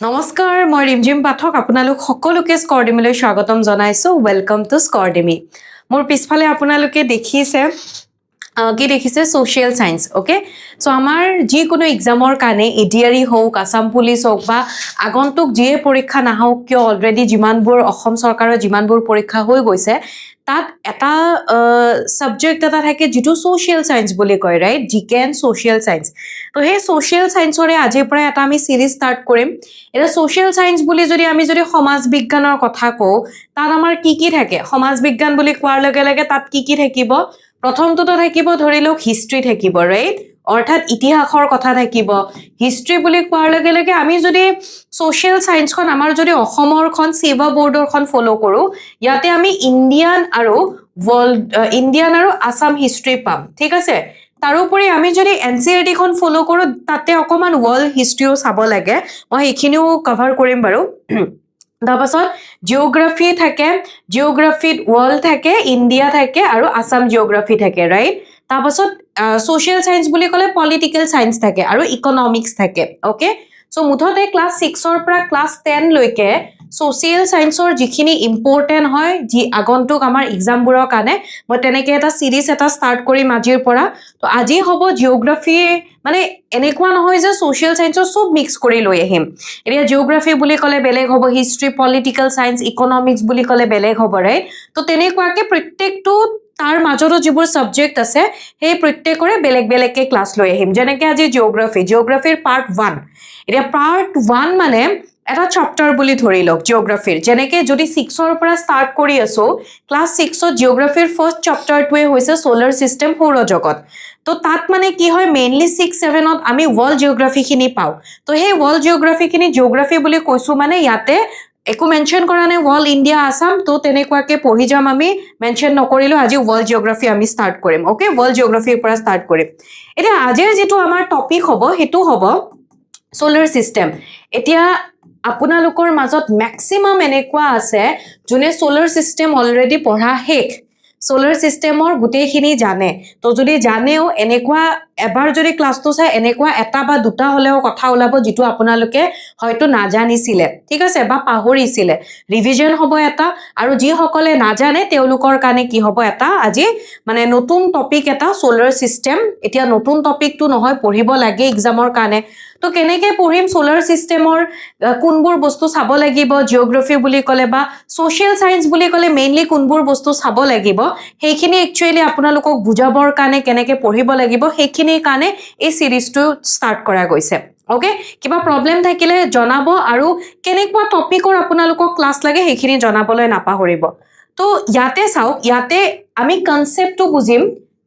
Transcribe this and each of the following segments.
নমস্কাৰ মই ৰিমজিম পাঠক আপোনালোক সকলোকে স্কৰডিমিলৈ স্বাগতম জনাইছো ওয়েলকাম টু স্কৰডিমি মোৰ পিছফালে আপোনালোকে দেখিছে কি দেখিছে সোশ্যাল সায়েন্স ওকে সো আমাৰ যি কোনো এক্সামৰ কাৰণে এডিআৰই হোক আসাম পুলিচ হোক বা আগন্তুক যিয়ে পৰীক্ষা নাহক কিয় অলৰেডি যিমানবোৰ অসম চৰকাৰৰ যিমানবোৰ পৰীক্ষা হৈ গৈছে তাত এটা সাবজেক্ট এটা থাকে যেটো সোশ্যাল সায়েন্স বুলি কয় ৰাইট জিকে এণ্ড সোশ্যাল সায়েন্স তো হে সোশ্যাল সায়েন্সৰে আজিৰ পৰা এটা আমি সিৰিজ ষ্টাৰ্ট কৰিম এটা সোশ্যাল সায়েন্স বুলি যদি সমাজ বিজ্ঞানৰ কথা কওঁ তাত আমাৰ কি থাকে সমাজ বিজ্ঞান বুলি কোৱাৰ লগে লগে তাত কি থাকিব প্ৰথমটো থাকিব ধৰি লওক হিষ্ট্ৰি থাকিব ৰাইট অৰ্থাৎ ইতিহাসৰ কথা থাকিব হিষ্ট্ৰি বুলি কোৱাৰ লগে লগে আমি যদি সোশ্যাল সায়েন্সখন আমাৰ যদি অসমৰখন সেৱা বৰ্ডৰখন ফলো কৰো ইয়াতে আমি ইণ্ডিয়ান আৰু আসাম হিষ্ট্ৰি পাম ঠিক আছে তাৰোপৰি আমি যদি এনসিআৰটি খন ফলো কৰো তাতে অকমান ওয়াৰ্ল্ড হিষ্ট্ৰিও চাব লাগে মই এইখিনিও কভাৰ কৰিম বাৰু তাৰপাছত জিওগ্ৰাফি থাকে জিওগ্ৰাফিত ওয়াৰ্ল্ড থাকে ইণ্ডিয়া থাকে আৰু আসাম জিওগ্ৰাফি থাকে ৰাইট তাৰপাছত সোশ্যাল সায়েন্স বুলি ক'লে পলিটিক্যাল সায়েন্স থাকে আৰু ইকনমিক্স থাকে ওকে সো মুঠতে ক্লাস 6 ৰ পৰা ক্লাস 10 লৈকে সোশ্যাল সায়েন্সৰ যিখিনি ইম্পৰ্টেন্ট হয় যি আগন্তুক আমাৰ এক্সামবোৰৰ কাৰণে মই তেনেকে এটা সিৰিজ এটা ষ্টাৰ্ট কৰিম আজিৰ পৰা তো আজি হ'ব জিওগ্ৰাফি মানে এনেকুৱা নহয় যে সোশ্যাল সায়েন্সৰ সব মিক্স কৰি লৈ আহিম এতিয়া জিওগ্ৰাফি বুলি ক'লে বেলেগ হ'ব হিষ্ট্ৰি পলিটিক্যাল সায়েন্স ইকনমিক্স বুলি ক'লে বেলেগ হ'ব ৰাইট তো তেনেকুৱাকে প্ৰত্যেকটো তাৰ মাজতো যিবোৰ সাবজেক্ট আছে সেই প্ৰত্যেকৰে বেলেগ বেলেগকে ক্লাস লৈ আহিম যেনেকে আজি জিওগ্ৰাফিৰ পাৰ্ট 1 এতিয়া পাৰ্ট 1 মানে এটা চ্যাপ্টাৰ বুলি ধৰি লওক জিওগ্ৰাফিৰ যেনেকে যদি 6 ৰ পৰা ষ্টাৰ্ট কৰি আছো ক্লাস 6 ত জিওগ্ৰাফিৰ ফাৰ্স্ট চ্যাপ্টাৰটোৱে হৈছে সোলাৰ সিস্টেম সৌৰজগত তো তাত মানে কি হয় মেইনলি 6 7 ত আমি ওয়াৰ্ল্ড জিওগ্ৰাফি খিনি পাও তো সেই ওয়াৰ্ল্ড জিওগ্ৰাফি খিনি জিওগ্ৰাফি বুলি কৈছো মানে ইয়াতে একো মেনশন কৰা নাই ওয়াৰ্ল্ড ইণ্ডিয়া আসাম তো তেনেকুৱাকে পঢ়ি যাম আমি মেনশন নকৰিলো আজি ওয়াৰ্ল্ড জিওগ্ৰাফি আমি ষ্টাৰ্ট কৰিম ওকে ওয়াৰ্ল্ড জিওগ্ৰাফিৰ পৰা ষ্টাৰ্ট কৰিম এতিয়া আজিৰ যেটো আমাৰ টপিক হ'ব হেতু হ'ব সোলাৰ সিস্টেম এতিয়া আপোনালোকৰ মাজত ম্যাক্সিমাম এনেকুৱা আছে যোনে সোলাৰ সিস্টেম অলৰেডি পঢ়া শেষ সোলাৰ সিস্টেমৰ গুটেইখিনি জানে তো যদি জানেও এনেকুৱা এবাৰ যদি ক্লাসটো চাই এনেকুৱা এটা বা দুটা হলেও কথা ওলাব যেটো আপোনালোকে হয়তো নাজানিছিলে ঠিক আছে বা পাহৰিছিলে ৰিভিজন হ'ব এটা আৰু যি সকলে নাজানে তেওঁলোকৰ কাৰণে কি হ'ব এটা আজি মানে নতুন টপিক এটা সোলাৰ সিস্টেম এতিয়া নতুন টপিকটো নহয় পঢ়িব লাগে এক্সামৰ কাৰণে তো কেনেকে পঢ়িম সোলাৰ সিস্টেমৰ কোনবোৰ বস্তু চাব লাগিব জিওগ্ৰাফি বুলি ক'লে বা সোশ্যাল সায়েন্স বুলি ক'লে মেইনলি কোনবোৰ বস্তু চাব লাগিব সেইখিনি একচুয়ালি আপোনালোকক বুজাবৰ কাৰণে কেনেকে পঢ়িব লাগিব সেইখিনিৰ কাৰণে এই সিৰিজটো ষ্টাৰ্ট কৰা গৈছে ওকে কিবা প্ৰবলেম থাকিলে জনাব আৰু কেনেকুৱা টপিকৰ আপোনালোকক ক্লাস লাগে সেইখিনি জনাবলৈ নাপাহৰিব তো ইয়াতে চাওক ইয়াতে আমি কনসেপ্টটো বুজিম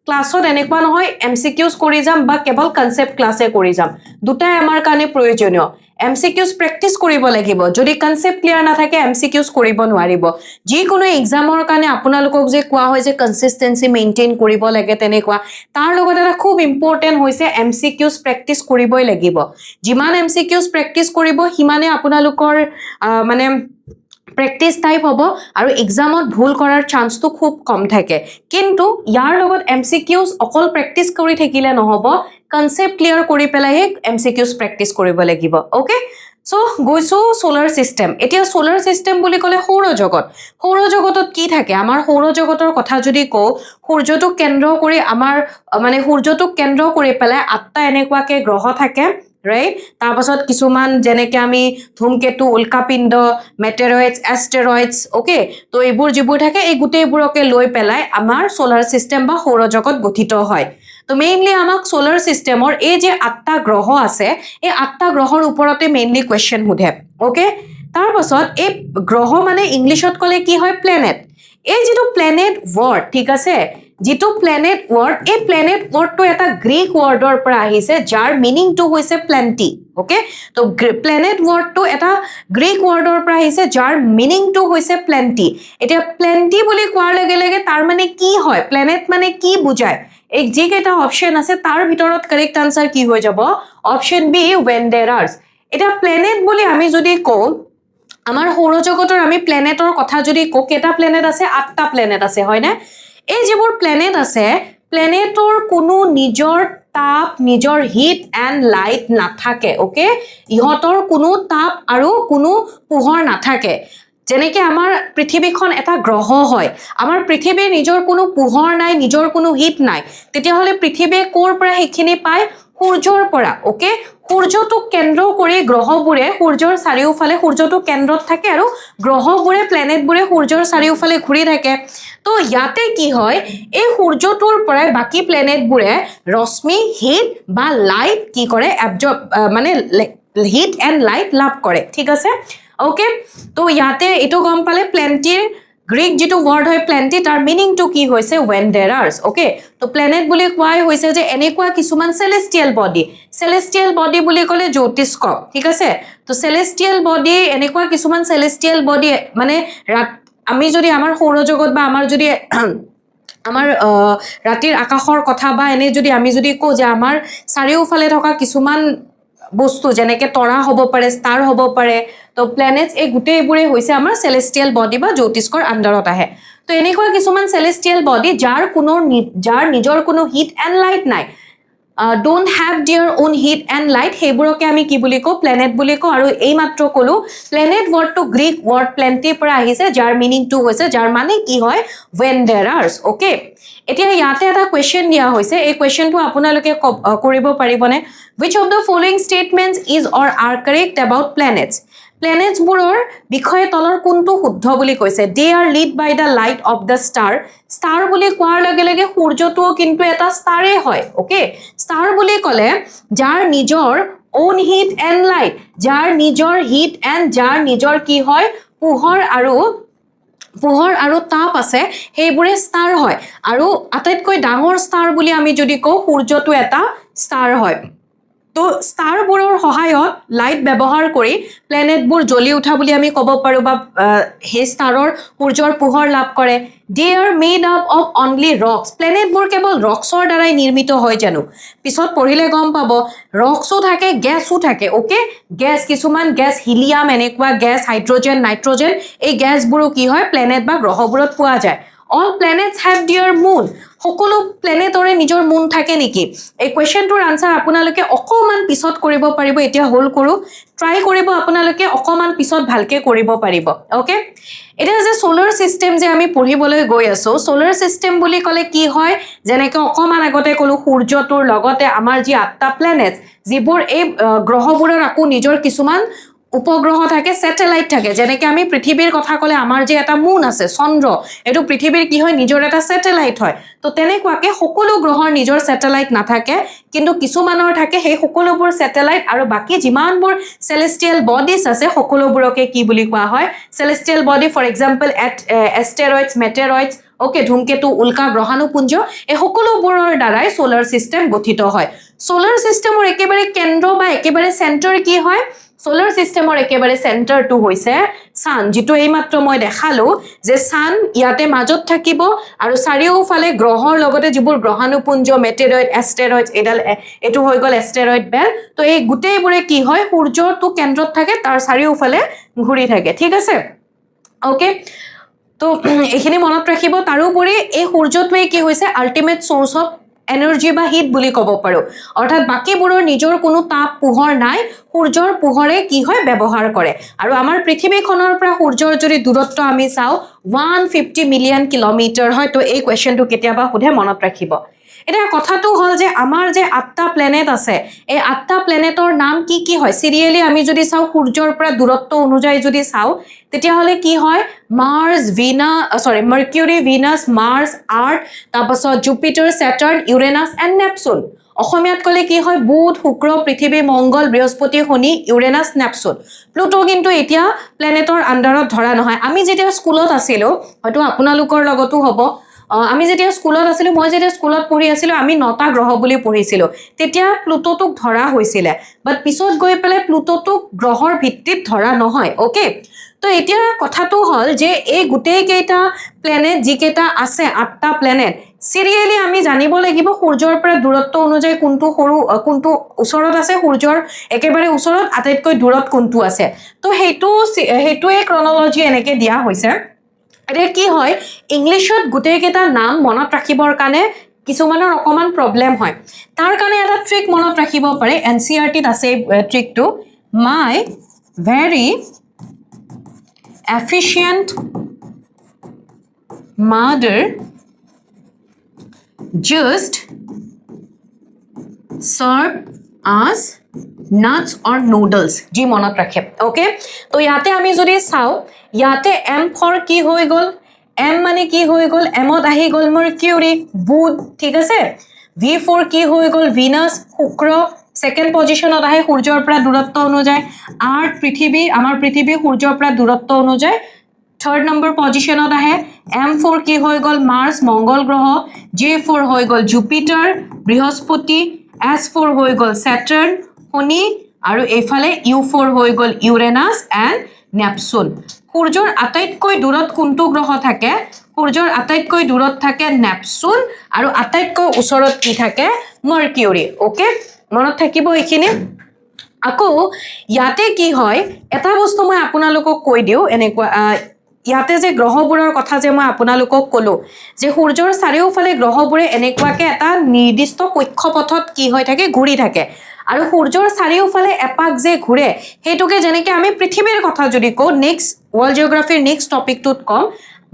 ক্লাসত এনেকুৱা নহয় এমসিকিউজ কৰি যাম বা কেৱল কনসেপ্ট ক্লাসে কৰি যাম দুটাই আমাৰ কাৰণে প্ৰয়োজনীয় এমসিকিউজ প্ৰেক্টিস কৰিব লাগিব যদি কনসেপ্ট ক্লিয়াৰ না থাকে এমসিকিউজ কৰিব নোৱাৰিব যি কোনো এক্সামৰ কাৰণে আপোনালোকক যে কোৱা হয় যে কনসিস্টেন্সি মেইনটেইন কৰিব লাগে তেনেকুৱা তাৰ লগত এটা খুব ইম্পৰ্টেন্ট হৈছে এমসিকিউজ প্ৰেক্টিস কৰিবই লাগিব যিমান এমসিকিউজ প্ৰেক্টিস কৰিব হিমানে আপোনালোকৰ মানে প্ৰেক্টিস টাইপ হ'ব আৰু এক্সামত ভুল কৰাৰ চান্সটো খুব কম থাকে কিন্তু ইয়াৰ লগত এমসিকিউজ অকল প্ৰেক্টিস কৰি থাকিলে নহব কনসেপ্ট ক্লিয়াৰ কৰি পেলাইহে এমসিকিউজ প্ৰেক্টিস কৰিব লাগিব ওকে সো গৈছো সোলাৰ সিস্টেম এতিয়া সোলাৰ সিস্টেম বুলি ক'লে সৌৰজগতত কি থাকে আমাৰ সৌৰজগতৰ কথা যদি কও সূৰ্যটোক কেন্দ্ৰ কৰি আমাৰ মানে সূৰ্যটোক কেন্দ্ৰ কৰি পেলাই আঠটা এনেকুৱাকে গ্ৰহ থাকে ৰাইট তাৰপাছত কিছুমান যেনেকে আমি ধূমকেতু উল্কাপিণ্ড মেটেৰয়েডছ এষ্টেৰয়েডছ ওকে তো এইবোৰ যিবোৰ থাকে এই গুটেইবোৰকে লৈ পেলাই আমাৰ সোলাৰ সিস্টেম বা সৌৰজগত গঠিত হয় তো মেইনলি আমাক সোলাৰ সিস্টেমৰ এই যে আঠটা গ্ৰহ আছে এই আঠটা গ্ৰহৰ ওপৰতে মেইনলি কোৱেশ্চন সোধে ওকে তাৰপাছত এই গ্ৰহ মানে ইংলিশত ক'লে কি হয় প্লেনেট এই যেটো প্লেনেট ওয়াৰ্ড ঠিক আছে যেটো প্লেনেট ওয়াৰ্ড এই প্লেনেট ওয়াৰ্ডটো এটা গ্ৰীক ওয়াৰ্ডৰ পৰা আহিছে যাৰ মিনিংটো হৈছে প্লেন্টি ওকে তো প্লেনেট ওয়াৰ্ডটো এটা গ্ৰীক ওয়াৰ্ডৰ পৰা আহিছে যাৰ মিনিংটো হৈছে প্লেন্টি এতিয়া প্লেন্টি বুলি কোৱাৰ লগে লগে তাৰ মানে কি হয় প্লেনেট মানে কি বুজায় এক যে কেইটা অপশন আছে তাৰ ভিতৰত কাৰেক্ট আনসাৰ কি হৈ যাব অপশন বি ওয়েন্ডাৰাৰ্স এটা প্লেনেট বুলি আমি যদি কও আমাৰ সৌৰজগতৰ আমি প্লেনেটৰ কথা যদি কও কেটা প্লেনেট আছে 8টা প্লেনেট আছে হয় না এই যেবোৰ প্লেনেট আছে প্লেনেটৰ কোনো নিজৰ তাপ নিজৰ হিট এণ্ড লাইট নাথাকে ওকে ইহঁতৰ কোনো তাপ আৰু কোনো পোহৰ নাথাকে যেনেকৈ আমাৰ পৃথিৱীখন এটা গ্ৰহ হয় আমাৰ পৃথিৱীৰ নিজৰ কোনো পোহৰ নাই নিজৰ কোনো হিট নাই তেতিয়াহ'লে পৃথিৱীয়ে ক'ৰ পৰা সেইখিনি পায় সূৰ্যৰ পৰা ওকে সূৰ্যটোক কেন্দ্ৰ কৰি গ্ৰহবোৰে সূৰ্যৰ চাৰিওফালে সূৰ্যটো কেন্দ্ৰত থাকে আৰু গ্ৰহবোৰে প্লেনেটবোৰে সূৰ্যৰ চাৰিওফালে ঘূৰি থাকে তো ইয়াতে কি হয় এই সূৰ্যটোৰ পৰাই বাকী প্লেনেটবোৰে ৰশ্মি হিট বা লাইট কি কৰে এবজৰ্ব মানে হিট এণ্ড লাইট লাভ কৰে ঠিক আছে ওকে তো ইয়াতে এইটো গম পালে প্লেণ্টিৰ গ্ৰীক যিটো ৱৰ্ড হয় প্লেণ্টি তাৰ মিনিংটো কি হৈছে ৱেণ্ডাৰাৰ্ছ ওকে তো প্লেনেট বুলি কোৱাই হৈছে যে এনেকুৱা কিছুমান চেলেষ্টিয়েল বডি বুলি ক'লে জ্যোতিষ্ক ঠিক আছে তো চেলেষ্টিয়েল বডি এনেকুৱা কিছুমান চেলেষ্টিয়েল বডি মানে আমি যদি আমাৰ সৌৰজগত বা আমাৰ যদি আমাৰ ৰাতিৰ আকাশৰ কথা বা এনে যদি আমি যদি কওঁ যে আমাৰ চাৰিওফালে থকা কিছুমান বস্তু যেনেকৈ তৰা হ'ব পাৰে ষ্টাৰ হ'ব পাৰে তো প্লেনেটছ এই গোটেইবোৰে হৈছে আমাৰ চেলেষ্টিয়েল বডি বা জ্যোতিষ্কৰ আণ্ডাৰত আহে তো এনেকুৱা কিছুমান চেলেষ্টিয়েল বডি যাৰ নিজৰ কোনো হিট এণ্ড লাইট নাই ডোণ্ট হেভ দিয়াৰ ওন হিট এণ্ড লাইট সেইবোৰকে আমি কি বুলি কওঁ প্লেনেট বুলি কওঁ আৰু এইমাত্ৰ ক'লোঁ প্লেনেট ৱৰ্ডটো গ্ৰীক ৱৰ্ড প্লেণ্টিৰ পৰা আহিছে যাৰ মিনিংটো হৈছে যাৰ মানে কি হয় ৱেণ্ডাৰাৰ্ছ অ'কে এতিয়া ইয়াতে এটা কুৱেশ্যন দিয়া হৈছে এই কুৱেশ্যনটো আপোনালোকে কৰিব পাৰিবনে which of the following statements is or are correct about planets প্লেনেটছবোৰৰ বিষয়ে তলৰ কোনটো শুদ্ধ বুলি কৈছে they are led by the light of the star বুলি কোৱাৰ লগে লগে সূৰ্যটোও কিন্তু এটা ষ্টাৰে হয় অ'কে ষ্টাৰ বুলি ক'লে যাৰ নিজৰ ওন হিট এণ্ড লাইট যাৰ নিজৰ হিট এণ্ড যাৰ নিজৰ কি হয় পোহৰ আৰু তাপ আছে সেইবোৰে ষ্টাৰ হয় আৰু আটাইতকৈ ডাঙৰ ষ্টাৰ বুলি আমি যদি কওঁ সূৰ্যটো এটা ষ্টাৰ হয় তো ষ্টাৰবোৰৰ সহায়ত লাইট ব্যৱহাৰ কৰি প্লেনেটবোৰ জ্বলি উঠা বুলি আমি ক'ব পাৰোঁ বা সেই ষ্টাৰৰ সূৰ্যৰ পোহৰ লাভ কৰে they are made up of only rocks প্লেনেটবোৰ কেৱল ৰক্সৰ দ্বাৰাই নিৰ্মিত হয় জানো পিছত পঢ়িলে গম পাব ৰক্সো থাকে গেছো থাকে অ'কে গেছ কিছুমান গেছ হিলিয়াম এনেকুৱা গেছ হাইড্ৰজেন নাইট্ৰজেন এই গেছবোৰো কি হয় প্লেনেট বা গ্ৰহবোৰত পোৱা যায় all planets have their moon সকলো প্লেনেটৰে নিজৰ মুন থাকে নেকি এই কুৱেশ্যনটোৰ আনসাৰ আপোনালোকে অকমান পিছত কৰিব পাৰিব এতিয়া হোল কৰো ট্ৰাই কৰিব আপোনালোকে অকমান পিছত ভালকে কৰিব পাৰিব ওকে এটা যে সোলাৰ সিস্টেম যে আমি পঢ়িবলৈ গৈ আছো সোলাৰ সিস্টেম বুলি ক'লে কি হয় যেনেকৈ অকমান আগতে ক'লো সূৰ্যটোৰ লগতে আমাৰ যি 8টা প্লেনেট যিবোৰ এই গ্ৰহবোৰৰ আকৌ নিজৰ কিছুমান উপগ্ৰহ থাকে স্যাটেলাইট থাকে যেনেকৈ আমি পৃথিৱীৰ কথা ক'লে আমাৰ যে এটা মুন আছে চন্দ্ৰ এটো পৃথিৱীৰ কি হয় নিজৰ এটা স্যাটেলাইট হয় তো তেনেকুৱাকে সকলো গ্ৰহৰ নিজৰ স্যাটেলাইট নাথাকে কিন্তু কিছুমানৰ থাকে সেই সকলোবোৰ স্যাটেলাইট আৰু বাকি যিমানবোৰ সেলেষ্টিয়েল বডিজ আছে সকলোবোৰকে কি বুলি কোৱা হয় সেলেষ্টিয়েল বডি ফৰ এক্সাম্পল এষ্টেৰয়েডছ মেটেৰয়েডছ ওকে ধূমকেতু উল্কা গ্ৰহাণুপুঞ্জ এই সকলোবোৰৰ দ্বাৰাই সোলাৰ সিস্টেম গঠিত হয় সোলাৰ সিস্টেমৰ একেবাৰে কেন্দ্ৰ বা একেবাৰে সেন্টাৰ কি হয় সোলাৰ সিস্টেমৰ একেবাৰে সেন্টাৰটো হৈছে সান যেটো এইমাত্ৰ মই দেখালো যে সান ইয়াতে মাজত থাকিব আৰু চাৰিওফালে গ্ৰহৰ লগতে যিবোৰ গ্ৰহাণুপুঞ্জ মেটেৰয়েড এষ্টেৰয়েডছ এটো হৈ গল এষ্টেৰয়েড বেল্ট তো এই গুটেইবোৰে কি হয় সূৰ্যটো কেন্দ্ৰত থাকে তাৰ চাৰিওফালে ঘূৰি থাকে ঠিক আছে ওকে তো এইখিনি মনত ৰাখিব তাৰোপৰি এই সূৰ্যটোৱে কি হৈছে আল্টিমেট সোৰ্স অফ এনাৰ্জি বা হিট বুলি ক'ব পাৰো অৰ্থাৎ বাকিবোৰৰ নিজৰ কোনো তাপ পোহৰ নাই সূৰ্যৰ পোহৰে কি হয় ব্যৱহাৰ কৰে আৰু আমাৰ পৃথিৱীখনৰ পৰা সূৰ্যৰ যদি দূৰত্ব আমি চাও 150 মিলিয়ন কিলোমিটাৰ হয় তো এই কোৱেশ্চনটো কেতিয়াবা সুধে মনত ৰাখিব এটা কথাটো হল যে আমাৰ যে 8টা প্লেনেট আছে এই 8টা প্লেনেটৰ নাম কি কি হয় সিৰিয়ালি আমি যদি চাও সূৰ্যৰ পৰা দূৰত্ব অনুযায়ী যদি চাও তেতিয়াহলে কি হয় মাৰ্স মাৰ্কিউৰি ভিনাস মাৰ্স আৰ্থ তাৰপাছত জুপিটাৰ স্যাটাৰ্ন ইউৰেনাছ এণ্ড নেপচুন অসমীয়াত ক'লে কি হয় বুধ শুক্ৰ পৃথিৱী মংগল বৃহস্পতি শনি ইউৰেনাছ নেপচুন প্লুটো কিন্তু এতিয়া প্লেনেটৰ আণ্ডাৰত ধৰা নহয় আমি যেতিয়া স্কুলত আছিলো হয়তো আপোনালোকৰ লগতো হ'ব আমি যেতিয়া স্কুলত আছিলো মই যেতিয়া স্কুলত পঢ়ি আছিলো আমি 9টা গ্ৰহ বুলি পঢ়িছিলো তেতিয়া প্লুটোটোক ধৰা হৈছিল বাট পিছত গৈ পেলাই প্লুটোটোক গ্ৰহৰ ভিত্তিত ধৰা নহয় ওকে তো এতিয়া কথাটো হল যে এই গুটেই কেইটা প্লেনেট যিকেইটা আছে 8টা প্লেনেট সিৰিয়ালি আমি জানিব লাগিব সূৰ্যৰ পৰা দূৰত্ব অনুযায়ী কোনটো ওচৰত আছে সূৰ্যৰ একেবাৰে ওচৰত আটাইতকৈ দূৰত কোনটো আছে তো হেতুৱে ক্ৰনলজি এনেকে দিয়া হৈছে এটা কি হয় ইংলিশত গুটেই কেইটা নাম মনত ৰাখিবৰ কাৰণে কিছুমানৰ অকমান প্ৰবলেম হয় তাৰ কাৰণে এটা ট্ৰিক মনত ৰাখিব পাৰে এনচিইআৰটিত আছে ট্ৰিকটো মাই very efficient mother just serve us nuts or noodles ji monot rakhe okay to yate ami jodi sao yate m for ki hoy gol m mane ki hoy gol m ot ahi gol mercury bud thik ase v for ki hoy gol venus shukra second position ot ahe surjor pora durotto onujay earth prithibhi amar prithibhi surjor pora durotto onujay third number position ot ahe m4 ki hoy gol mars mongol groho j4 hoy gol jupiter brihaspati s4 hoy gol saturn shoni aru ephale u4 hoy gol uranus and neptune surjor ataitkoi durot kuntu groho thake surjor ataitkoi durot thake neptune aru ataitkoi usorot ki thake mercury okay monot thakibo ekhini ako yate ki hoy eta bostu moi apunaloko koi diu enekwa ইয়াতে যে গ্ৰহবোৰৰ কথা যে মই আপোনালোকক কলো যে সূৰ্যৰ চাৰিওফালে গ্ৰহবোৰে এনেকুৱাকে এটা নিৰ্দিষ্ট কক্ষপথত কি হৈ থাকে ঘূৰি থাকে আৰু সূৰ্যৰ চাৰিওফালে এপাক যে ঘূৰে হেতুকে যেনেকৈ আমি পৃথিৱীৰ কথা যদি কও নেক্সট ওয়াৰ্ল্ড জিওগ্ৰাফিৰ নেক্সট টপিকটোত কম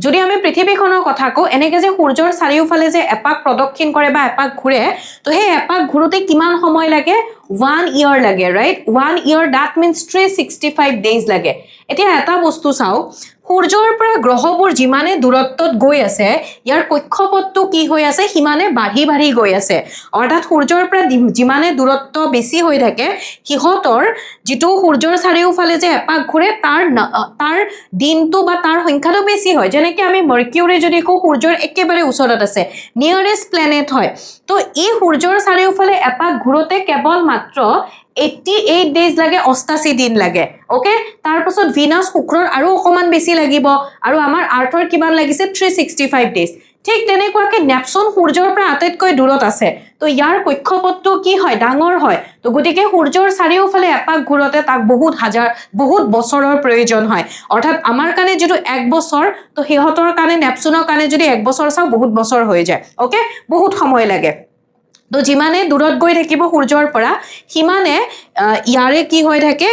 যদি আমি পৃথিৱীখনৰ কথা কও এনেকৈ যে সূৰ্যৰ চাৰিওফালে যে এপাক প্ৰদক্ষিণ কৰে বা এপাক ঘূৰে তো সেই এপাক ঘূৰোতে কিমান সময় লাগে 1 ইয়াৰ লাগে right 1 year that means 365 days লাগে এতিয়া এটা বস্তু চাও সূৰ্যৰ পৰা গ্ৰহবোৰ যিমানে দূৰত্বত গৈ আছে ইয়াৰ কক্ষপথটো কি হৈ আছে সিমানে বাঢ়ি বাঢ়ি গৈ আছে অৰ্থাৎ সূৰ্যৰ পৰা যিমানে দূৰত্ব বেছি হৈ থাকে হিহতৰ যেটো সূৰ্যৰ চাৰিওফালে যে এপাক ঘূৰে তাৰ দিনটো বা তাৰ সংখ্যাটো বেছি হয় যেনেকৈ আমি মাৰ্কিউৰি যদি কও সূৰ্যৰ একেবাৰে ওচৰত আছে নিয়াৰেষ্ট প্লেনেট হয় তো এই সূৰ্যৰ চাৰিওফালে এপাক ঘূৰোতে কেৱল মাত্ৰ 88 days লাগে 88 দিন লাগে ওকে তাৰ পাছত ভিনাস শুক্ৰৰ আৰু অকমান বেছি লাগিব আৰু আমাৰ আৰ্থৰ কিমান লাগিছে 365 days ঠিক তেনেকুৱাকে নেপচুন সূৰ্যৰ পৰা আটাইতকৈ দূৰত আছে তো ইয়াৰ কক্ষপথটো কি হয় ডাঙৰ হয় তো গতিকে সূৰ্যৰ চাৰিওফালে এপাক ঘূৰতে তাক বহুত বছৰৰ প্ৰয়োজন হয় অৰ্থাৎ আমাৰ কাৰণে যেটো 1 বছৰ তো হিহতৰ কাৰণে নেপচুনৰ কাৰণে যদি 1 বছৰ চাও বহুত বছৰ হৈ যায় ওকে বহুত সময় লাগে তো যিমানে দূৰত গৈ থাকিব সূৰ্যৰ পৰা হিমানে ইয়াৰে কি হৈ থাকে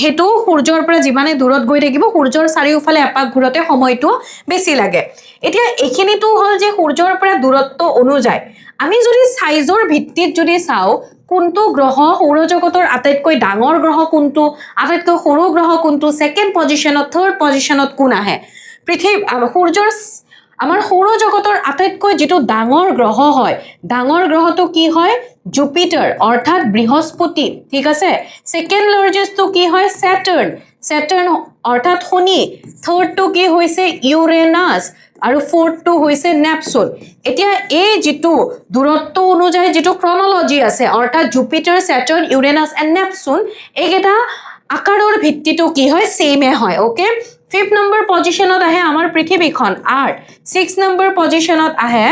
হেতু সূৰ্যৰ পৰা যিমানে দূৰত গৈ থাকিব সূৰ্যৰ চাৰিওফালে এপাক ঘূৰতে সময়টো বেছি লাগে এতিয়া এখিনিটো হল যে সূৰ্যৰ পৰা দূৰত্ব অনুযায়ী আমি যদি সাইজৰ ভিত্তিত যদি চাও কোনটো গ্ৰহ সৌৰজগতৰ আটাইতকৈ ডাঙৰ গ্ৰহ কোনটো আটাইতকৈ সৰু গ্ৰহ কোনটো সেকেন্ড পজিশনত থাৰ্ড পজিশনত কোন আহে পৃথিৱী সূৰ্যৰ আমাৰ সৌৰজগতৰ আটাইতকৈ যেটো ডাঙৰ গ্ৰহ হয় ডাঙৰ গ্ৰহটো কি হয় জুপিটাৰ অৰ্থাৎ বৃহস্পতি ঠিক আছে সেকেন্ড লাৰ্জেষ্টটো কি হয় স্যাটাৰ্ন অৰ্থাৎ শনি থাৰ্ডটো কি হৈছে ইউৰেনাছ আৰু ফোৰ্থটো হৈছে নেপচুন এতিয়া এই যেটো দূৰত্ব অনুযায়ী যেটো ক্ৰনলজি আছে অৰ্থাৎ জুপিটাৰ স্যাটাৰ্ন ইউৰেনাছ এণ্ড নেপচুন এইকেইটা আকাৰৰ ভিত্তিটো কি হয় সেমে হয় ওকে 5th number positionত আহে আমাৰ পৃথিৱীখন আৰ্থ 6th number positionত আহে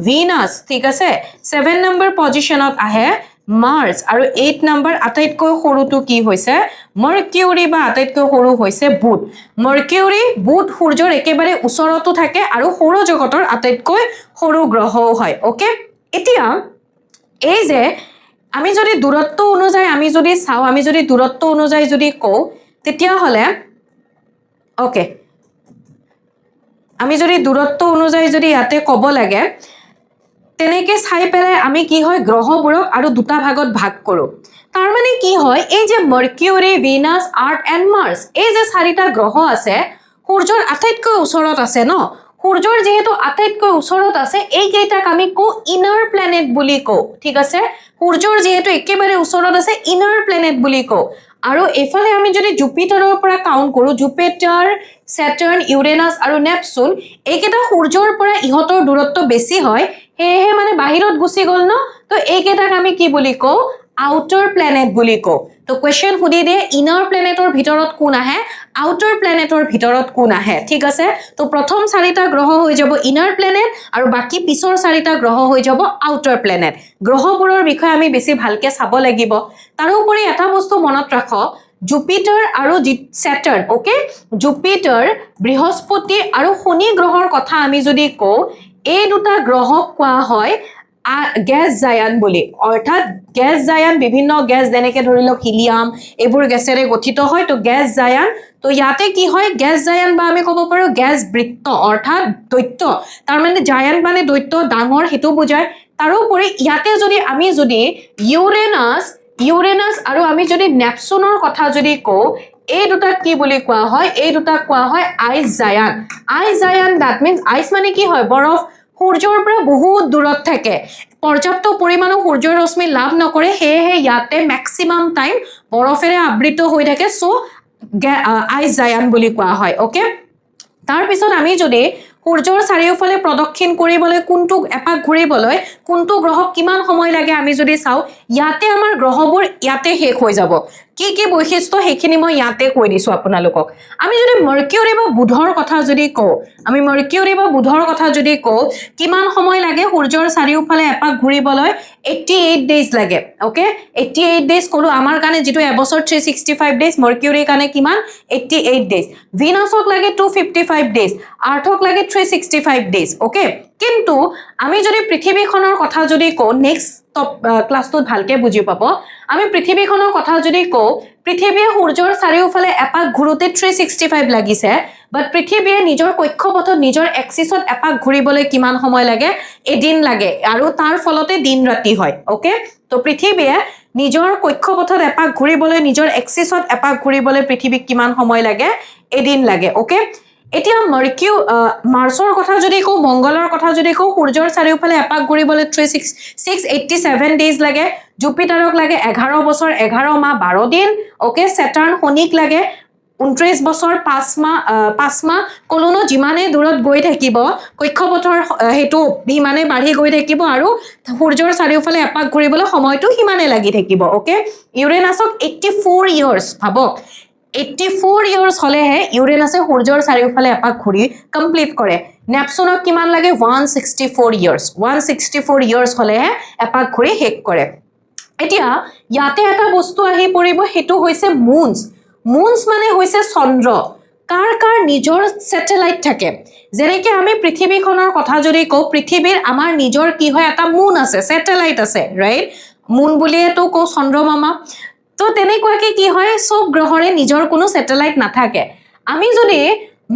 ভিনাস ঠিক আছে 7th number positionত আহে মাৰ্স আৰু 8th number আটাইতকৈ সৰুটো কি হৈছে মাৰ্কিউৰি বা আটাইতকৈ সৰু হৈছে বুধ মাৰ্কিউৰি বুধ সূৰ্যৰ একেবাৰে ওচৰতো থাকে আৰু সৌৰজগতৰ আটাইতকৈ সৰু গ্ৰহও হয় ওকে এতিয়া এই যে আমি যদি দূৰত্ব অনুযায়ী আমি যদি চাও আমি যদি দূৰত্ব অনুযায়ী যদি কও তেতিয়া হলে ওকে আমি যদি দূৰত্ব অনুযায়ী যদি ইয়াতে কব লাগে তেনেকে চাই পেলাই আমি কি হয় গ্ৰহবোৰক আৰু দুটা ভাগত ভাগ কৰো তাৰ মানে কি হয় এই যে mercury Venus earth and MERS এই যে চাৰিটা গ্ৰহ আছে সূৰ্যৰ আটাইতকৈ ওচৰত আছে ন সূৰ্যৰ যেহেতু আটাইতকৈ ওচৰত আছে এই কেইটাক আমি কো ইনাৰ প্লেনেট বুলি কও ঠিক আছে সূৰ্যৰ যেহেতু একেবাৰে ওচৰত আছে ইনাৰ প্লেনেট বুলি কও আৰু এফালে আমি যদি জুপিটাৰৰ পৰা কাউন্ট কৰো জুপিটাৰ স্যাটাৰ্ন ইউৰেনাছ আৰু নেপচুন এইকেইটা সূৰ্যৰ পৰা ইহতৰ দূৰত্ব বেছি হয় হেহে মানে বাহিৰত গুছি গল ন তো এইকেইটাক আমি কি বুলি কও আউটাৰ প্লেনেট বুলি কও তো কোৱেশ্চন সুধি দিয়ে ইনাৰ প্লেনেটৰ ভিতৰত কোন আহে আউটাৰ প্লেনেটৰ ভিতৰত কোন আহে ঠিক আছে তো প্ৰথম চাৰিটা গ্ৰহ হৈ যাব ইনাৰ প্লেনেট আৰু বাকি পিছৰ চাৰিটা গ্ৰহ হৈ যাব আউটাৰ প্লেনেট গ্ৰহবোৰৰ বিষয়ে আমি বেছি ভালকে চাব লাগিব তাৰোপৰি এটা বস্তু মনত ৰাখক জুপিটাৰ আৰু স্যাটাৰ্ন ওকে জুপিটাৰ বৃহস্পতি আৰু শনি গ্ৰহৰ কথা আমি যদি কও এই দুটা গ্ৰহক কোৱা হয় গেছ জায়ান্ট বুলি অৰ্থাৎ গেছ জায়ান্ট বিভিন্ন গেছ যেনেকৈ ধৰি লওক হিলিয়াম এইবোৰ গেছেৰে গঠিত হয় তো গেছ জায়ান্ট তো ইয়াতে কি হয় গেছ জায়ান্ট বা আমি ক'ব পাৰোঁ গেছ বৃত্ত অৰ্থাৎ দৈত্য তাৰমানে জায়ান্ট মানে দৈত্য ডাঙৰ সেইটো বুজায় তাৰোপৰি ইয়াতে যদি আমি যদি ইউৰেনাছ আৰু আমি যদি নেপচুনৰ কথা যদি কওঁ এই দুটাক কি বুলি কোৱা হয় এই দুটাক কোৱা হয় ice giant that means ice মানে কি হয় বৰফ সূৰ্যৰ পৰা বহুত দূৰত থাকে পৰ্যাপ্ত পৰিমাণৰ সূৰ্যৰ ৰশ্মি লাভ নকৰে সেয়েহে ইয়াতে মেক্সিমাম টাইম বৰফেৰে আবৃত হৈ থাকে সো আইচ জায়ান্ট বুলি কোৱা হয় ওকে তাৰপিছত আমি যদি সূৰ্যৰ চাৰিওফালে প্ৰদক্ষিণ কৰিবলৈ কোনটো এপাক ঘূৰিবলৈ কোনটো গ্ৰহক কিমান সময় লাগে আমি যদি চাওঁ ইয়াতে আমাৰ গ্ৰহবোৰ ইয়াতে শেষ হৈ যাব কি কি বৈশিষ্ট্য সেইখিনি মই ইয়াতে কৈ দিছোঁ আপোনালোকক আমি যদি মাৰ্কিউৰি বা বুধৰ কথা যদি কওঁ আমি মাৰ্কিউৰি বা বুধৰ কথা যদি কওঁ কিমান সময় লাগে সূৰ্যৰ চাৰিওফালে এপাক ঘূৰিবলৈ 88 ডেজ লাগে ওকে 88 ডেজ ক'লো আমাৰ কাৰণে যিটো এবছৰ 365 ডেজ মাৰ্কিউৰিৰ কাৰণে কিমান 88 ডেজ ভিনাছক লাগে 255 ডেজ আৰ্থক লাগে 365 ডেজ ওকে কিন্তু আমি যদি পৃথিৱীখনৰ কথা যদি কওঁ নেক্সট ক্লাছটোত ভালকে বুজি পাব আমি পৃথিৱীখনৰ কথা যদি কওঁ পৃথিৱীয়ে সূৰ্যৰ চাৰিওফালে এপাক ঘূৰোতে 365 লাগিছে বাট পৃথিৱীয়ে নিজৰ কক্ষপথত নিজৰ এক্সিছত এপাক ঘূৰিবলৈ কিমান সময় লাগে এদিন লাগে আৰু তাৰ ফলতে দিন ৰাতি হয় ওকে তো পৃথিৱীয়ে নিজৰ কক্ষপথত এপাক ঘূৰিবলৈ নিজৰ এক্সিছত এপাক ঘূৰিবলৈ পৃথিৱীক কিমান সময় লাগে এদিন লাগে ওকে এতিয়া মাৰ্চৰ কথা যদি কওঁ মংগলৰ কথা যদি কওঁ সূৰ্যৰ চাৰিওফালে এপাক ঘূৰিবলৈ 687 ডেজ লাগে জুপিটাৰক লাগে 11 বছৰ 11 মাহ 12 দিন ওকে সেটাৰ্ন শনিক লাগে 29 বছৰ 5 মাহ কলোনো যিমানে দূৰত গৈ থাকিব কক্ষপথৰ হেতু সিমানে বাঢ়ি গৈ থাকিব আৰু সূৰ্যৰ চাৰিওফালে এপাক ঘূৰিবলৈ সময়টো সিমানে লাগি থাকিব ওকে ইউৰেনাছক 84 ইয়াৰ্স ভাবক 84 ইয়াৰ্স হলেহে ইউৰেনাছে সূৰ্যৰ চাৰিওফালে এপাক ঘূৰি কমপ্লিট কৰে নেপচুনক কিমান লাগে 164 ইয়াৰ্স হলেহে এপাক ঘূৰি শেষ কৰে এতিয়া ইয়াতে এটা বস্তু আহি পৰিব হেতু হৈছে মুনছ মানে হৈছে চন্দ্ৰ কাৰ নিজৰ স্যাটেলাইট থাকে যেনেকৈ আমি পৃথিৱীখনৰ কথা যদি কওঁ পৃথিৱীৰ আমাৰ নিজৰ কি হয় এটা মুন আছে স্যাটেলাইট আছে ৰাইট মুন বুলিয়েতো কওঁ চন্দ্ৰমামা তো তেনেকুৱাকে কি হয় সব গ্ৰহৰে নিজৰ কোনো স্যাটেলাইট নাথাকে আমি যদি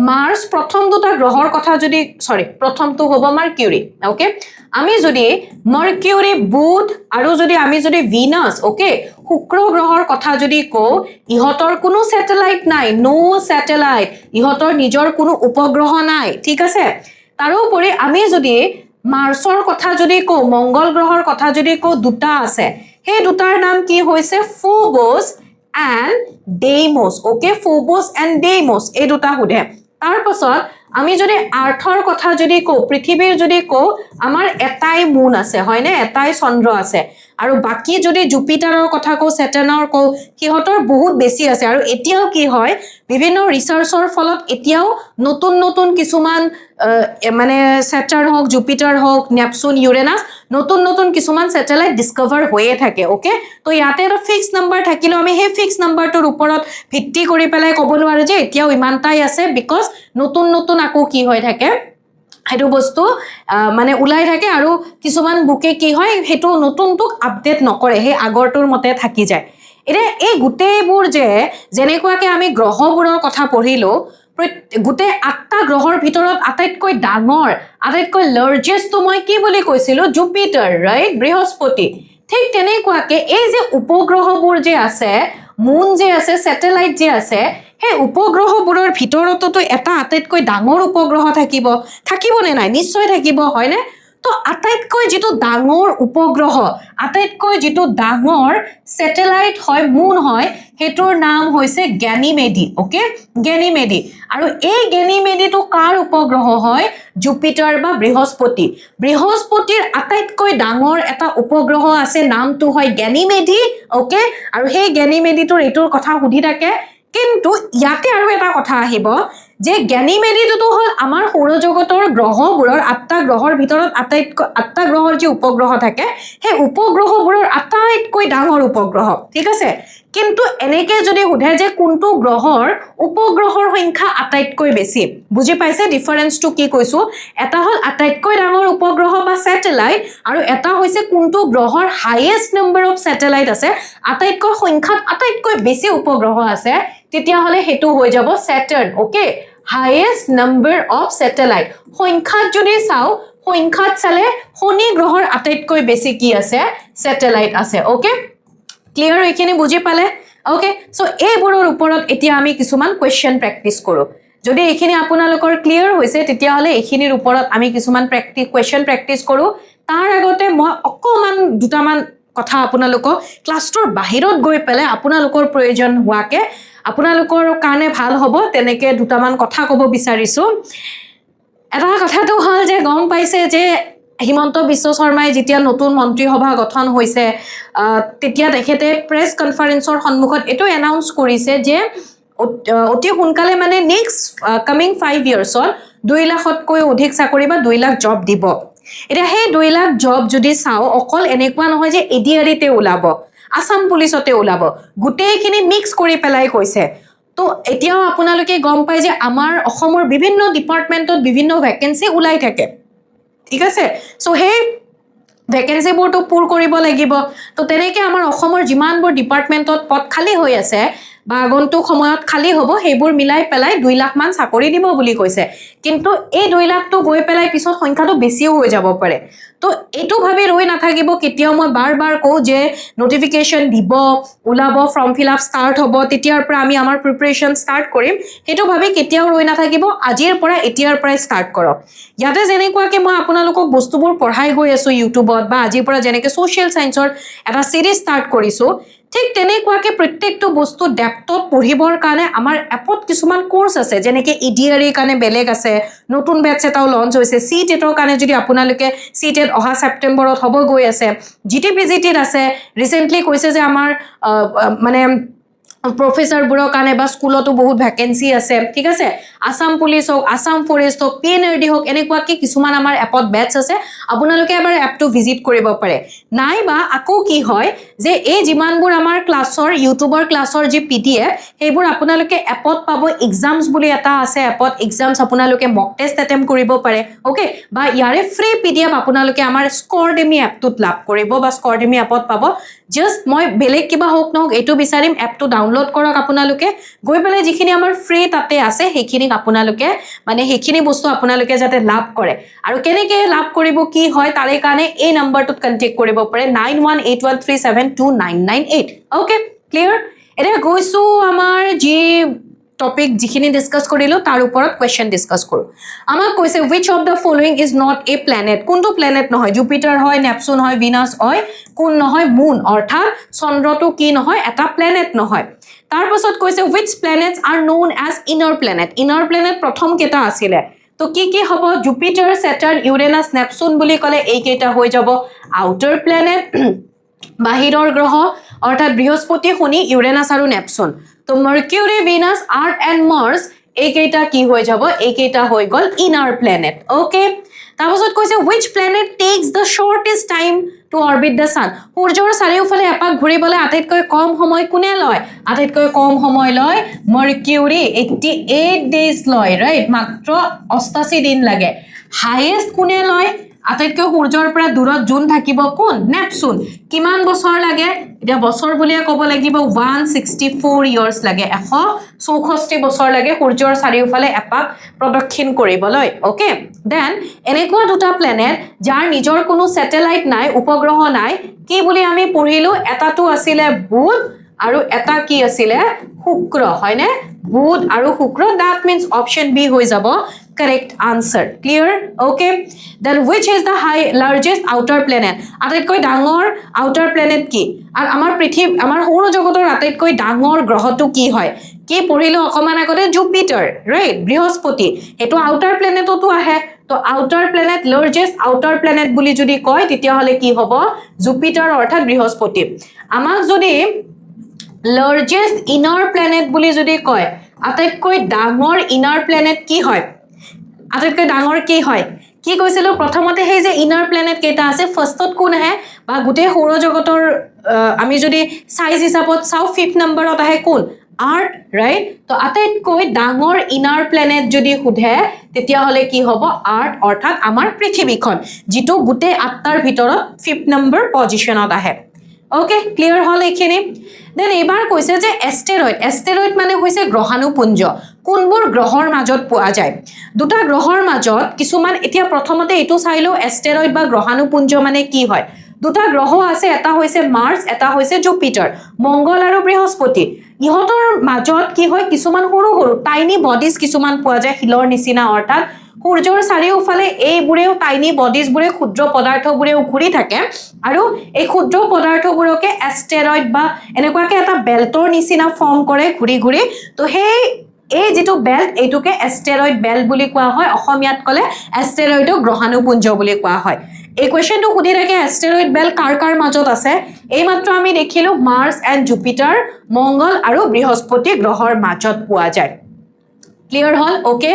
মাৰ্চ প্ৰথম দুটা গ্ৰহৰ কথা যদি প্ৰথমটো হ'ব মাৰ্কিউৰি ওকে আমি যদি মাৰ্কিউৰি বুধ আৰু যদি আমি যদি ভিনাছ ওকে শুক্ৰ গ্ৰহৰ কথা যদি কওঁ ইহঁতৰ কোনো স্যাটেলাইট নাই নো স্যাটেলাইট ইহঁতৰ নিজৰ কোনো উপগ্ৰহ নাই ঠিক আছে তাৰোপৰি আমি যদি মাৰ্চৰ কথা যদি কওঁ মংগল গ্ৰহৰ কথা যদি কওঁ দুটা আছে সেই দুটাৰ নাম কি হৈছে ফোবছ and Deimos okay ফোবছ and Deimos এই দুটা সোধে তাৰপাছত আমি যদি আৰ্থৰ কথা যদি কওঁ পৃথিৱীৰ যদি কওঁ আমাৰ এটাই মুন আছে হয়নে এটাই চন্দ্ৰ আছে আৰু বাকি যদি জুপিটাৰৰ কথা কওঁ সেটাৰ্নৰ কওঁ সিহঁতৰ বহুত বেছি আছে আৰু এতিয়াও কি হয় বিভিন্ন ৰিসাৰ্চৰ ফলত এতিয়াও নতুন কিছুমান মানে সেটাৰ্ন হওক জুপিটাৰ হওক নেপচুন ইউৰেনাছ নতুন কিছুমান স্যাটেলাইট ডিসকভাৰ হৈয়ে থাকে ওকে তো ইয়াতে এটা ফিক্স নাম্বাৰ থাকিলে আমি সেই ফিক্স নাম্বাৰটোৰ ওপৰত ভিত্তি কৰি পেলাই ক'ব নোৱাৰো যে এতিয়াও ইমানটাই আছে বিকজ নতুন আকৌ কি হৈ থাকে হেতু বস্তু মানে উলাই থাকে আৰু কিছুমান বুকে কি হয় হেতু নতুনটোক আপডেট নকৰে হে আগৰটোৰ মতে থাকি যায় এৰে এই গুটেইবোৰ যেনেকুৱাকে আমি গ্ৰহবোৰৰ কথা পঢ়িলো গোটেই 8টা গ্ৰহৰ ভিতৰত আটাইতকৈ ডাঙৰ আটাইতকৈ লাৰ্জেষ্ট মই কি বুলি কৈছিলো জুপিটাৰ ৰাইট বৃহস্পতি ঠিক তেনেকুৱাকে এই যে উপগ্ৰহবোৰ যে আছে মুন যে আছে স্যাটেলাইট যে আছে সেই উপগ্ৰহবোৰৰ ভিতৰততো এটা আটাইতকৈ ডাঙৰ উপগ্ৰহ থাকিবনে নাই নিশ্চয় থাকিব হয়নে তো আটাইতকৈ যেটো ডাঙৰ উপগ্ৰহ আটাইতকৈ যেটো ডাঙৰ স্যাটেলাইট হয় মুন হয় হেতুৰ নাম হৈছে গ্যানিমেডি ওকে গ্যানিমেডি আৰু এই গ্যানিমেডিটো কাৰ উপগ্ৰহ হয় জুপিটাৰ বা বৃহস্পতিৰ আটাইতকৈ ডাঙৰ এটা উপগ্ৰহ আছে নামটো হয় গ্যানিমেডি ওকে আৰু সেই গ্যানিমেডিটোৰ এটোৰ কথা সুধি থাকে কিন্তু ইয়াতে আৰু এটা কথা আহিব যে গ্যানিমেডেটোতো হ'ল আমাৰ সৌৰজগতৰ গ্ৰহবোৰৰ 8টা গ্ৰহৰ ভিতৰত আটাইতকৈ 8টা গ্ৰহৰ যে উপগ্ৰহ থাকে সেই উপগ্ৰহবোৰৰ আটাইতকৈ ডাঙৰ উপগ্ৰহ ঠিক আছে কিন্তু এনেকে যদি সোধে যে কোনটো গ্ৰহৰ উপগ্ৰহৰ সংখ্যা আটাইতকৈ বেছি বুজি পাইছে ডিফাৰেন্সটো কি কৈছো এটা হ'ল আটাইতকৈ ডাঙৰ উপগ্ৰহ বা স্যাটেলাইট আৰু এটা হৈছে কোনটো গ্ৰহৰ হাইয়েষ্ট নাম্বাৰ অফ স্যাটেলাইট আছে আটাইতকৈ সংখ্যাত আটাইতকৈ বেছি উপগ্ৰহ আছে তেতিয়া হলে হেতু হৈ যাব Saturn okay highest number of satellite সংখ্যাত যদি চাও সংখ্যাত চালে শনি গ্ৰহৰ আটাইতকৈ বেছি কি আছে স্যাটেলাইট আছে ওকে ক্লিয়াৰ এইখিনি বুজি পালে ওকে সো এইবোৰৰ ওপৰত এতিয়া আমি কিছুমান কোৱেশ্চন প্ৰেক্টিস কৰো যদি এইখিনি আপোনালোকৰ ক্লিয়াৰ হৈছে তেতিয়া হলে এইখিনিৰ ওপৰত আমি কিছুমান কোৱেশ্চন প্ৰেক্টিস কৰো তাৰ আগতে মই অকমান দুটামান কথা আপোনালোকক ক্লাছটোৰ বাহিৰত গৈ পেলে আপোনালোকৰ প্ৰয়োজন হোৱাকে আপোনালোকৰ কাৰণে ভাল হ'ব তেনেকে দুটামান কথা ক'ব বিচাৰিছো এটা কথাটো হ'ল যে গম পাইছে যে হিমন্ত বিশ্ব শৰ্মাই যেতিয়া নতুন মন্ত্ৰী সভা গঠন হৈছে তেতিয়া তেখেতে প্ৰেছ কনফাৰেন্সৰ সন্মুখত এটো এনাউন্স কৰিছে যে অতি সোনকালে মানে নেক্সট কামিং 5 ইয়াৰ্ছত 2 লাখতকৈ অধিক চাকৰি বা 2 লাখ জব দিব এটা হে 2 লাখ জব যদি চাও অকল এনেকুৱা নহয় যে এডিআৰিতে ওলাব আসাম পুলিচতে ওলাব গুটেইখিনি মিক্স কৰি পেলাই কৈছে তো এতিয়াও আপোনালোকে গম পায় যে আমাৰ অসমৰ বিভিন্ন ডিপাৰ্টমেন্টত বিভিন্ন ভ্যাকেন্সি ওলাই থাকে ঠিক আছে সো হে ভ্যাকেন্সি বোৰটো পূৰ কৰিব লাগিব তো তেনেকৈ আমাৰ অসমৰ যিমানবোৰ ডিপাৰ্টমেন্টত পদ খালি হৈ আছে বা আগন্তুক সময়ত খালি হ'ব সেইবোৰ মিলাই পেলাই 2 লাখ মান চাকৰি দিব বুলি কৈছে কিন্তু এই 2 লাখটো গৈ পেলাই পিছত সংখ্যাটো বেছিও হৈ যাব পাৰে তো এটো ভাবে ৰৈ নাথাকিব কেতিয়াও মই বাৰ কও যে নোটিফিকেশন দিব ওলাব ফৰ্ম ফিল আপ ষ্টাৰ্ট হ'ব তেতিয়াৰ পৰা আমি আমাৰ প্ৰিপাৰেচন ষ্টাৰ্ট কৰিম হেতু ভাবে কেতিয়াও ৰৈ নাথাকিব আজিৰ পৰা এতিয়াৰ পৰা ষ্টাৰ্ট কৰক ইয়াতে যেনেকুৱাকে মই আপোনালোকক বস্তুবোৰ পঢ়াই গৈ আছো ইউটিউবত বা আজিৰ পৰা যেনেকৈ সোশ্যাল সায়েন্সৰ এটা সিৰিজ ষ্টাৰ্ট কৰিছো ঠিক তেনেকুৱাকে প্ৰত্যেকটো বস্তু ডেপথত পঢ়িবৰ কাৰণে আমাৰ এপত কিছুমান কোৰ্স আছে যেনেকৈ ইডিআৰই কাৰণে বেলেগ আছে নতুন বেটচ এটাও লঞ্চ হৈছে সিটেটৰ কাৰণে যদি আপোনালোকে সিটেট অহা সেপ্টেম্বৰত হ'ব গৈ আছে জিটিপিজিটিত আছে ৰিসেন্টলি কৈছে যে আমাৰ মানে প্ৰফেসৰ বুৰৰ কাৰণে বা স্কুলতো বহুত ভ্যাকেন্সি আছে ঠিক আছে আসাম পুলিচ হোক আসাম ফৰেষ্ট হোক পিএনআৰডি হোক এনেকুৱাকে কিছুমান আমাৰ এপত বেটচ আছে আপোনালোকে এবাৰ এপটো ভিজিট কৰিব পাৰে নাইবা আকৌ কি হয় যে এই যিমানবোৰ আমাৰ ক্লাছৰ ইউটিউবৰ ক্লাছৰ যি পিডিএফ সেইবোৰ আপোনালোকে এপত পাব এক্সামছ বুলি এটা আছে এপত এক্সামছ আপোনালোকে মক টেষ্ট এটেম্প কৰিব পাৰে ওকে বা ইয়াৰে ফ্ৰী পিডিএফ আপোনালোকে আমাৰ স্কৰডেমি এপটোত লাভ কৰিব বা স্কৰডেমি এপত পাব জাস্ট মই বেলেগ কিবা হোক নহওক এটো বিচাৰিম এপটো ডাউনলোড কৰক আপোনালোকে গৈ পেলাই যিখিনি আমাৰ ফ্ৰী তাতে আছে সেইখিনি আপোনালোকে মানে সেইখিনি বস্তু আপোনালোকে যাতে লাভ কৰে আৰু কেনেকৈ লাভ কৰিব কি হয় তাৰে কাৰণে এই নম্বৰটোত কন্টেক্ট কৰিব পাৰে 9181372998 ওকে ক্লিয়াৰ এটা গৈছো আমাৰ যি টপিক যিখিনি ডিসকাস কৰিলো তাৰ ওপৰত কোৱেশ্চন ডিসকাস কৰো আমাক কৈছে which of the following is not a planet কোনটো প্ল্যানেট নহয় জুপিটাৰ হয় নেপচুন হয় ভিনাস হয় কোন নহয় মুন অৰ্থাৎ চন্দ্ৰটো কি নহয় এটা প্ল্যানেট নহয় তাৰ পাছত কৈছে which planets are known as inner planet প্ৰথম কেটা আছিলে তো কি হ'ব জুপিটাৰ স্যাটাৰ্ন ইউৰেনাস নেপচুন বুলি কলে এই কেটা হৈ যাব আউটাৰ প্ল্যানেট বাহিৰৰ গ্ৰহ অৰ্থাৎ বৃহস্পতি শনি ইউৰেনাস আৰু নেপচুন তো mercury Venus earth and MERS এই কেটা কি হৈ যাব এই কেটা হৈ গল ইনাৰ প্ল্যানেট ওকে তাৰপাছত কৈছে which planet takes the shortest time to orbit the sun সূৰ্যৰ চাৰিওফালে এপাক ঘূৰিবলৈ আটাইতকৈ কম সময় কোনে লয় আটাইতকৈ কম সময় লয় মাৰ্কিউৰি 88 days লয় ৰাইট মাত্ৰ 88 দিন লাগে হাইয়েষ্ট কোনে লয় আটাইতকৈ সূৰ্যৰ পৰা দূৰত জুন থাকিব কোন নেপচুন কিমান বছৰ লাগে এতিয়া বছৰ বুলিয়ে ক'ব লাগিব 164 ইয়াৰ্স লাগে 164 বছৰ লাগে সূৰ্যৰ চাৰিওফালে এপাক প্ৰদক্ষিণ কৰিবলৈ ওকে দেন এনেকুৱা দুটা প্ল্যানেট যাৰ নিজৰ কোনো স্যাটেলাইট নাই উপগ্ৰহ নাই কি বুলি আমি পঢ়িলো এটাটো আছিলে বুধ আৰু এটা কি আছিলে শুক্ৰ হয়নে বুধ আৰু শুক্ৰ that means option B হৈ যাব correct answer clear okay then which is the largest outer planet আটাইতকৈ ডাঙৰ outer planet কি আৰু আমাৰ পৃথিৱী আমাৰ সৌৰজগতৰ আটাইতকৈ ডাঙৰ গ্ৰহটো কি হয় কি পঢ়িলো অকমান আগতে জুপিটাৰ ৰাইট বৃহস্পতি এটো outer planetতো আহে তো outer planet largest outer planet বুলি যদি কয় তেতিয়া হলে কি হ'ব জুপিটাৰ অৰ্থাৎ বৃহস্পতি আমাক যদি largest inner planet বুলি যদি কয় আটাইতকৈ ডাঙৰ ইনাৰ প্লেনেট কি হয় আটাইতকৈ ডাঙৰ কি হয় কি কৈছিলো প্ৰথমতে সেই যে ইনাৰ প্লেনেট কেইটা আছে ফাৰ্ষ্টত কোন আহে বা গোটেই সৌৰজগতৰ আমি যদি সাইজ হিচাপত চাও 5th নম্বৰত আহে কোন আৰ্থ ৰাইট তো আটাইতকৈ ডাঙৰ ইনাৰ প্লেনেট যদি সুধে তেতিয়া হলে কি হ'ব আৰ্থ অৰ্থাৎ আমাৰ পৃথিৱীখন যেটো গোটেই আঠটাৰ ভিতৰত 5th নম্বৰ পজিশনত আহে ওকে ক্লিয়াৰ হল এইখিনি দেন এবাৰ কৈছে যে এষ্টেৰয়েড মানে হৈছে গ্ৰহাণুপুঞ্জ কোনবোৰ গ্ৰহৰ মাজত পোৱা যায় দুটা গ্ৰহৰ মাজত কিছুমান এতিয়া প্ৰথমতে এটো চাইলো এষ্টেৰয়েড বা গ্ৰহাণুপুঞ্জ মানে কি হয় দুটা গ্ৰহ আছে এটা হৈছে মাৰ্স এটা হৈছে জুপিটাৰ মংগল আৰু বৃহস্পতি ইহঁতৰ মাজত কি হয় কিছুমান সৰু সৰু টাইনি বডিজ কিছুমান পোৱা যায় হিলৰ নিচিনা অৰ্থাৎ সূৰ্যৰ চাৰিওফালে এইবোৰেও টাইনি বডিজবোৰে ক্ষুদ্ৰ পদাৰ্থবোৰেও ঘূৰি থাকে আৰু এই ক্ষুদ্ৰ পদাৰ্থবোৰকে এষ্টেৰয়েড বা এনেকুৱাকে এটা বেল্টৰ নিচিনা ফৰ্ম কৰে ঘূৰি ঘূৰি তো সেই এই যেটো বেল্ট এইটোকে এষ্টেৰয়েড বেল্ট বুলি কোৱা হয় অসমীয়াত কলে এষ্টেৰয়েডক গ্ৰহাণুপুঞ্জ বুলি কোৱা হয় এই কোৱেশ্চনটো সুধি থাকে এষ্টেৰয়েড বেল্ট কাৰ মাজত আছে এইমাত্ৰ আমি দেখিলো মাৰ্স এণ্ড জুপিটাৰ মংগল আৰু বৃহস্পতি গ্ৰহৰ মাজত পোৱা যায় ক্লিয়াৰ হল ওকে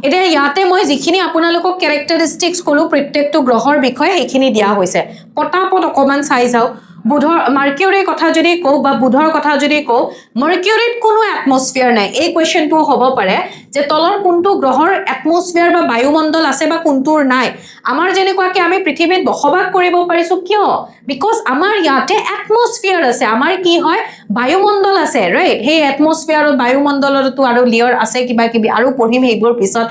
এতিয়া ইয়াতে মই যিখিনি আপোনালোকক ক্যাৰেক্টাৰিষ্টিক্স কলো প্ৰত্যেকটো গ্ৰহৰ বিষয়ে এইখিনি দিয়া হৈছে পটাপট অকমান চাই যাও বুধৰ মাৰ্কিউৰীৰ কথা যদি কও বা বুধৰ কথা যদি কও মাৰ্কিউৰীত কোনো এটমস্ফিয়াৰ নাই এই কোৱেশ্চনটো হ'ব পাৰে যে তলৰ কোনটো গ্ৰহৰ এটমস্ফিয়াৰ বা বায়ুমণ্ডল আছে বা কোনটোৰ নাই আমাৰ যেনেকুৱাকে আমি পৃথিৱীত বসবাস কৰিব পাৰিছো কিয় বিকজ আমাৰ ইয়াতে এটমস্ফিয়াৰ আছে আমাৰ কি হয় বায়ুমণ্ডল আছে ৰাইট সেই এটমস্ফিয়াৰত বায়ুমণ্ডলতো আৰু লেয়াৰ আছে কিবা কিবি আৰু পঢ়িম এইবোৰ পিছত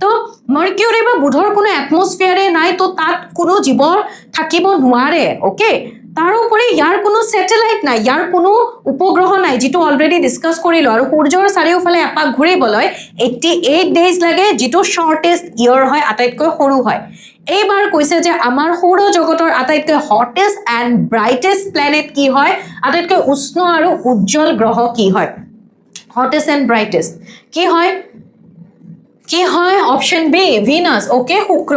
তো মাৰ্কিউৰী বা বুধৰ কোনো এটমস্ফিয়াৰে নাই তো তাত কোনো জীৱ থাকিব নোৱাৰে ওকে তাৰোপৰি ইয়াৰ কোনো স্যাটেলাইট নাই ইয়াৰ কোনো উপগ্ৰহ নাই যেটো অলৰেডি ডিসকাস কৰিলো আৰু সূৰ্যৰ চাৰিওফালে এপাক ঘূৰিবলৈ 88 ডেজ লাগে যেটো শৰ্টেষ্ট ইয়াৰ হয় আটাইতকৈ সৰু হয় এইবাৰ কৈছে যে আমাৰ সৌৰজগতৰ আটাইতকৈ হটেষ্ট এণ্ড ব্ৰাইটেষ্ট প্লেনেট কি হয় আটাইতকৈ উষ্ণ আৰু উজ্জ্বল গ্ৰহ কি হয় হটেষ্ট এণ্ড ব্ৰাইটেষ্ট কি হয় অপশন বি ভিনাস ওকে শুক্ৰ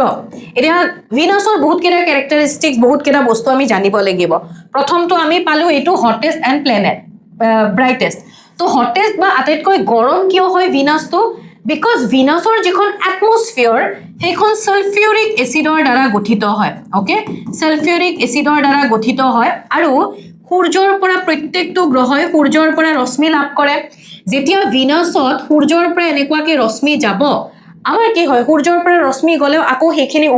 এতিয়া ভিনাসৰ বহুত কেটা ক্যাৰেক্টাৰিষ্টিক্স বহুত কেটা বস্তু আমি জানিব লাগিব প্ৰথমটো আমি পালো এটো হটেষ্ট এণ্ড প্লেনেট ব্ৰাইটেষ্ট তো হটেষ্ট বা আটাইতকৈ গৰম কিয় হয় ভিনাসটো বিকজ ভিনাসৰ যিখন এটমস্ফিয়াৰ সেইখন সালফিউৰিক এসিডৰ দ্বাৰা গঠিত হয় ওকে সালফিউৰিক এসিডৰ দ্বাৰা গঠিত হয় আৰু সূৰ্যৰ পৰা প্ৰত্যেকটো গ্ৰহই সূৰ্যৰ পৰা ৰশ্মি লাভ কৰে যেতিয়া ভিনাসত সূৰ্যৰ পৰা এনেকুৱাকে ৰশ্মি যাব আমাৰ কি হয় সূৰ্যৰ পৰা ৰশ্মি গলেও আকৌ হেখিনি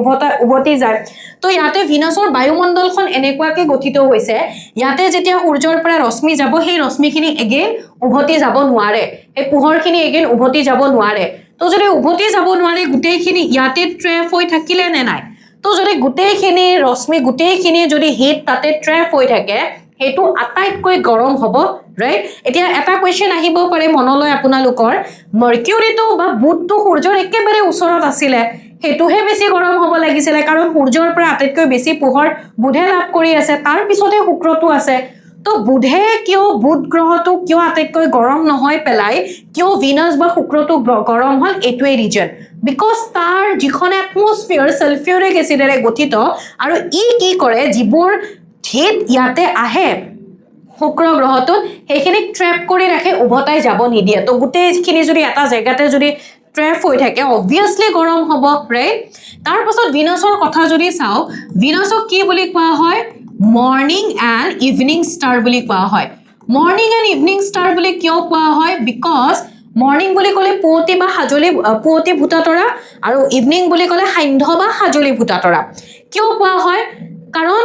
উভতি যায় তো ইয়াতে ভিনাসৰ বায়ুমণ্ডলখন এনেকুৱাকে গঠিত হৈছে ইয়াতে যেতিয়া সূৰ্যৰ পৰা ৰশ্মি যাব সেই ৰশ্মিখিনি এগেইন উভতি যাব নোৱাৰে এই পোহৰখিনি এগেইন উভতি যাব নোৱাৰে তো যদি উভতি যাব নোৱাৰে গুটেইখিনি ইয়াতে ট্ৰেপ হৈ থাকিলে নে নাই তো যদি গুটেইখিনি ৰশ্মি গুটেইখিনি যদি হিট তাতে ট্ৰেপ হৈ থাকে হেতু আটাইতকৈ গৰম হ'ব ৰাইট এতিয়া এটা কোৱেশ্চন আহিব পাৰে মনলৈ আপোনালোকৰ মাৰ্কিউৰীটো বা বুধটো সূৰ্যৰ একেবাৰে ওচৰত আছিল হেতুহে বেছি গৰম হ'ব লাগিছিল কাৰণ সূৰ্যৰ পৰা আটাইতকৈ বেছি পোহৰ বুধে লাভ কৰি আছে তাৰ পিছতে শুক্ৰটো আছে তো বুধে কিয় বুধ গ্ৰহটো কিয় আটাইতকৈ গৰম নহয় পেলাই কিয় ভিনাস বা শুক্ৰটো গৰম হল এটোৱে ৰিজন বিকজ তাৰ যিখন এটমস্ফিয়াৰ সালফিউৰিক এসিডেৰে গঠিত আৰু ই কি কৰে যিবোৰ হিট ইয়াতে আহে শুক্ৰ গ্ৰহটো সেইখিনি ট্ৰেপ কৰি ৰাখে উভতাই যাব নিদিয়ে তো গুটেইখিনি যদি এটা জায়গাতে যদি ট্ৰেপ হৈ থাকে অবভিয়াসলি গৰম হ'ব ৰাইট তাৰ পাছত ভিনাসৰ কথা যদি চাও ভিনাসক কি বুলি কোৱা হয় মৰ্নিং এণ্ড ইভিনিং ষ্টাৰ বুলি কোৱা হয় মৰ্নিং এণ্ড ইভিনিং ষ্টাৰ বুলি কিয় কোৱা হয় বিকজ মৰ্নিং বুলি ক'লে পুৱতি বা হাজলি পুৱতি ভূতাতৰা আৰু ইভিনিং বুলি ক'লে সান্ধ্য বা হাজলি ভূতাতৰা কিয় কোৱা হয় কাৰণ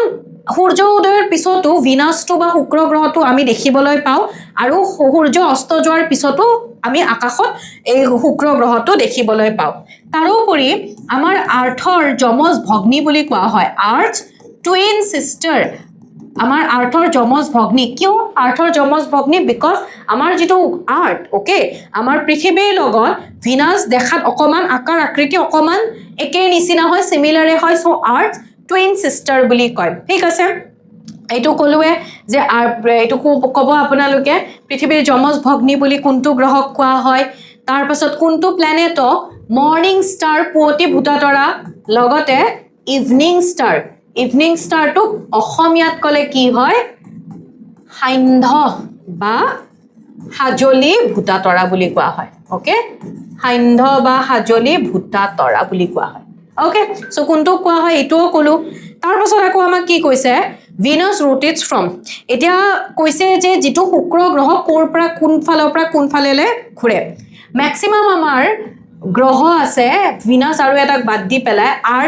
সূৰ্য উদয়ৰ পিছতো ভিনাসটো বা শুক্ৰ গ্ৰহটো আমি দেখিবলৈ পাওঁ আৰু সূৰ্য অস্ত যোৱাৰ পিছতো আমি আকাশত এই শুক্ৰ গ্ৰহটো দেখিবলৈ পাওঁ তাৰোপৰি আমাৰ আৰ্থৰ যমজ ভগ্নী বুলি কোৱা হয় আৰ্থ টুইন সিস্টাৰ আমাৰ আৰ্থৰ যমজ ভগ্নী কিয় আৰ্থৰ যমজ ভগ্নী বিকজ আমাৰ যেটো আৰ্থ ওকে আমাৰ পৃথিৱীৰ লগত ভিনাস দেখাত অকমান আকাৰ আকৃতি অকমান একে নিচিনা হয় সিমিলাৰে হয় সো আৰ্থ টুইন সিস্টাৰ বুলি কয় ঠিক আছে এইটো কলুৱে যে এইটো কব আপোনালোকে পৃথিৱীৰ যমজ ভগ্নী বুলি কোনটো গ্ৰহক কোৱা হয় তাৰ পাছত কোনটো প্ল্যানেটক মৰ্নিং ষ্টাৰ পুৱতি ভূতাতৰা লগতে ইভিনিং ষ্টাৰটো অসমীয়াত কলে কি হয় সান্ধ্য বা হাজলি ভূতাতৰা বুলি কোৱা হয় ওকে সান্ধ্য বা হাজলি ভূতা তৰা বুলি কোৱা হয় ওকে সো কোনটো কোৱা হয় এটোও কলো তাৰ পাছত আকৌ আমাক কি কৈছে ভিনাছ ৰোটেটস ফ্ৰম এতিয়া কৈছে যে যেটো শুক্ৰ গ্ৰহ কোৰ পৰা কোন ফাললৈ ঘুৰে ম্যাক্সিমাম আমাৰ গ্ৰহ আছে ভিনাছ আৰু এটাক বাদ দি পেলাই আৰ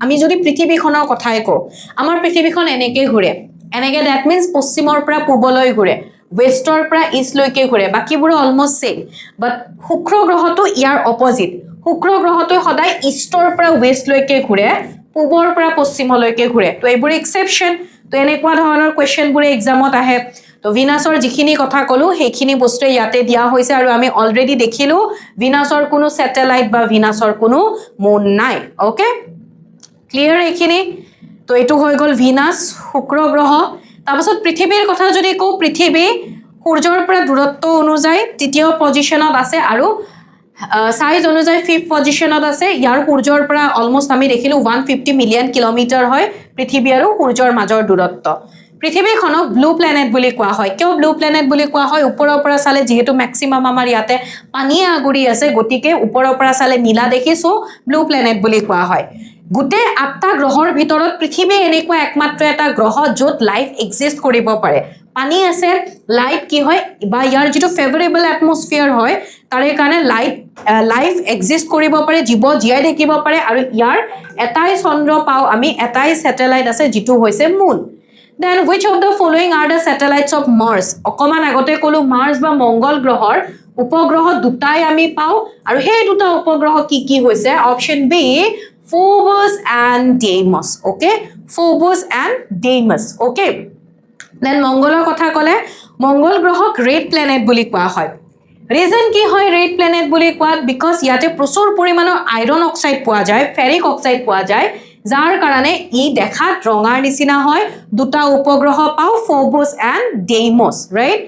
আমি যদি পৃথিৱীখনৰ কথাই কওঁ আমাৰ পৃথিৱীখন এনেকে ঘুৰে এনেকে দ্যাট মিন্স পশ্চিমৰ পৰা পূবলৈ ঘুৰে ওয়েষ্টৰ পৰা ইষ্টলৈকে ঘুৰে বাকিবোৰ অলমোস্ট সেম বাট শুক্ৰ গ্ৰহটো ইয়াৰ অপোজিট শুক্ৰ গ্ৰহটো সদায় ইষ্টৰ পৰা ওয়েষ্টলৈকে ঘুৰে পূবৰ পৰা পশ্চিমলৈকে ঘুৰে তো এইবোৰ এক্সেপশন তো এনেকুৱা ধৰণৰ কোৱেশ্চনবোৰে এক্সামত আহে তো ভিনাছৰ যিখিনি কথা কলো সেইখিনি বস্তু ইয়াতে দিয়া হৈছে আৰু আমি অলৰেডি দেখিলো ভিনাছৰ কোনো স্যাটেলাইট বা ভিনাছৰ কোনো মুন নাই ওকে ক্লিয়াৰ এইখিনি তো এটো হৈ গল ভিনাছ শুক্ৰ গ্ৰহ তাৰপাছত পৃথিৱীৰ কথা যদি কওঁ পৃথিৱী সূৰ্যৰ পৰা দূৰত্ব অনুযায়ী তৃতীয় পজিশনত আছে আৰু সাইজ অনুযায়ী 5th পজিশনত আছে ইয়াৰ সূৰ্যৰ পৰা অলমোস্ট আমি দেখিলো 150 মিলিয়ন কিলোমিটাৰ হয় পৃথিৱী আৰু সূৰ্যৰ মাজৰ দূৰত্ব পৃথিৱীখনক ব্লু প্লেনেট বুলি কোৱা হয় কিয় ব্লু প্লেনেট বুলি কোৱা হয় ওপৰৰ পৰা চালে যেহেতু ম্যাক্সিমাম আমাৰ ইয়াতে পানীয়ে আগুৰি আছে গতিকে ওপৰৰ পৰা চালে নীলা দেখিছো ব্লু প্লেনেট বুলি কোৱা হয় গুটে 8টা গ্ৰহৰ ভিতৰত পৃথিৱী এনেকুৱা একমাত্ৰ এটা গ্ৰহ য'ত লাইফ এক্সিষ্ট কৰিব পাৰে পানী আছে লাইট কি হয় বা ইয়াৰ যেটো ফেভৰেবল এটমস্ফিয়াৰ হয় তাৰে কাৰণে লাইফ এক্সিষ্ট কৰিব পাৰে জীৱ জীয়াই থাকিব পাৰে আৰু ইয়াৰ এটাই চন্দ্ৰ পাও আমি এটাই স্যাটেলাইট আছে যেটো হৈছে মুন then which of the following are the satellites of Mars অকমান আগতে কলো মার্স বা মঙ্গল গ্ৰহৰ উপগ্ৰহ দুটাই আমি পাও আৰু সেই দুটা উপগ্ৰহ কি হৈছে option B Phobos and Deimos okay Phobos and Deimos okay then মঙ্গলৰ কথা কলে মঙ্গল গ্ৰহক ৰেড প্লেনেট বুলি কোৱা হয় ৰিজন কি হয় ৰেড প্লেনেট বুলি কোৱা বিকজ ইয়াতে প্ৰচুৰ পৰিমাণৰ আইৰন অক্সাইড পোৱা যায় ফেৰিক অক্সাইড পোৱা যায় যাৰ কাৰণে ই দেখাত ৰঙাৰ নিচিনা হয় দুটা উপগ্ৰহ পাও Phobos and Deimos right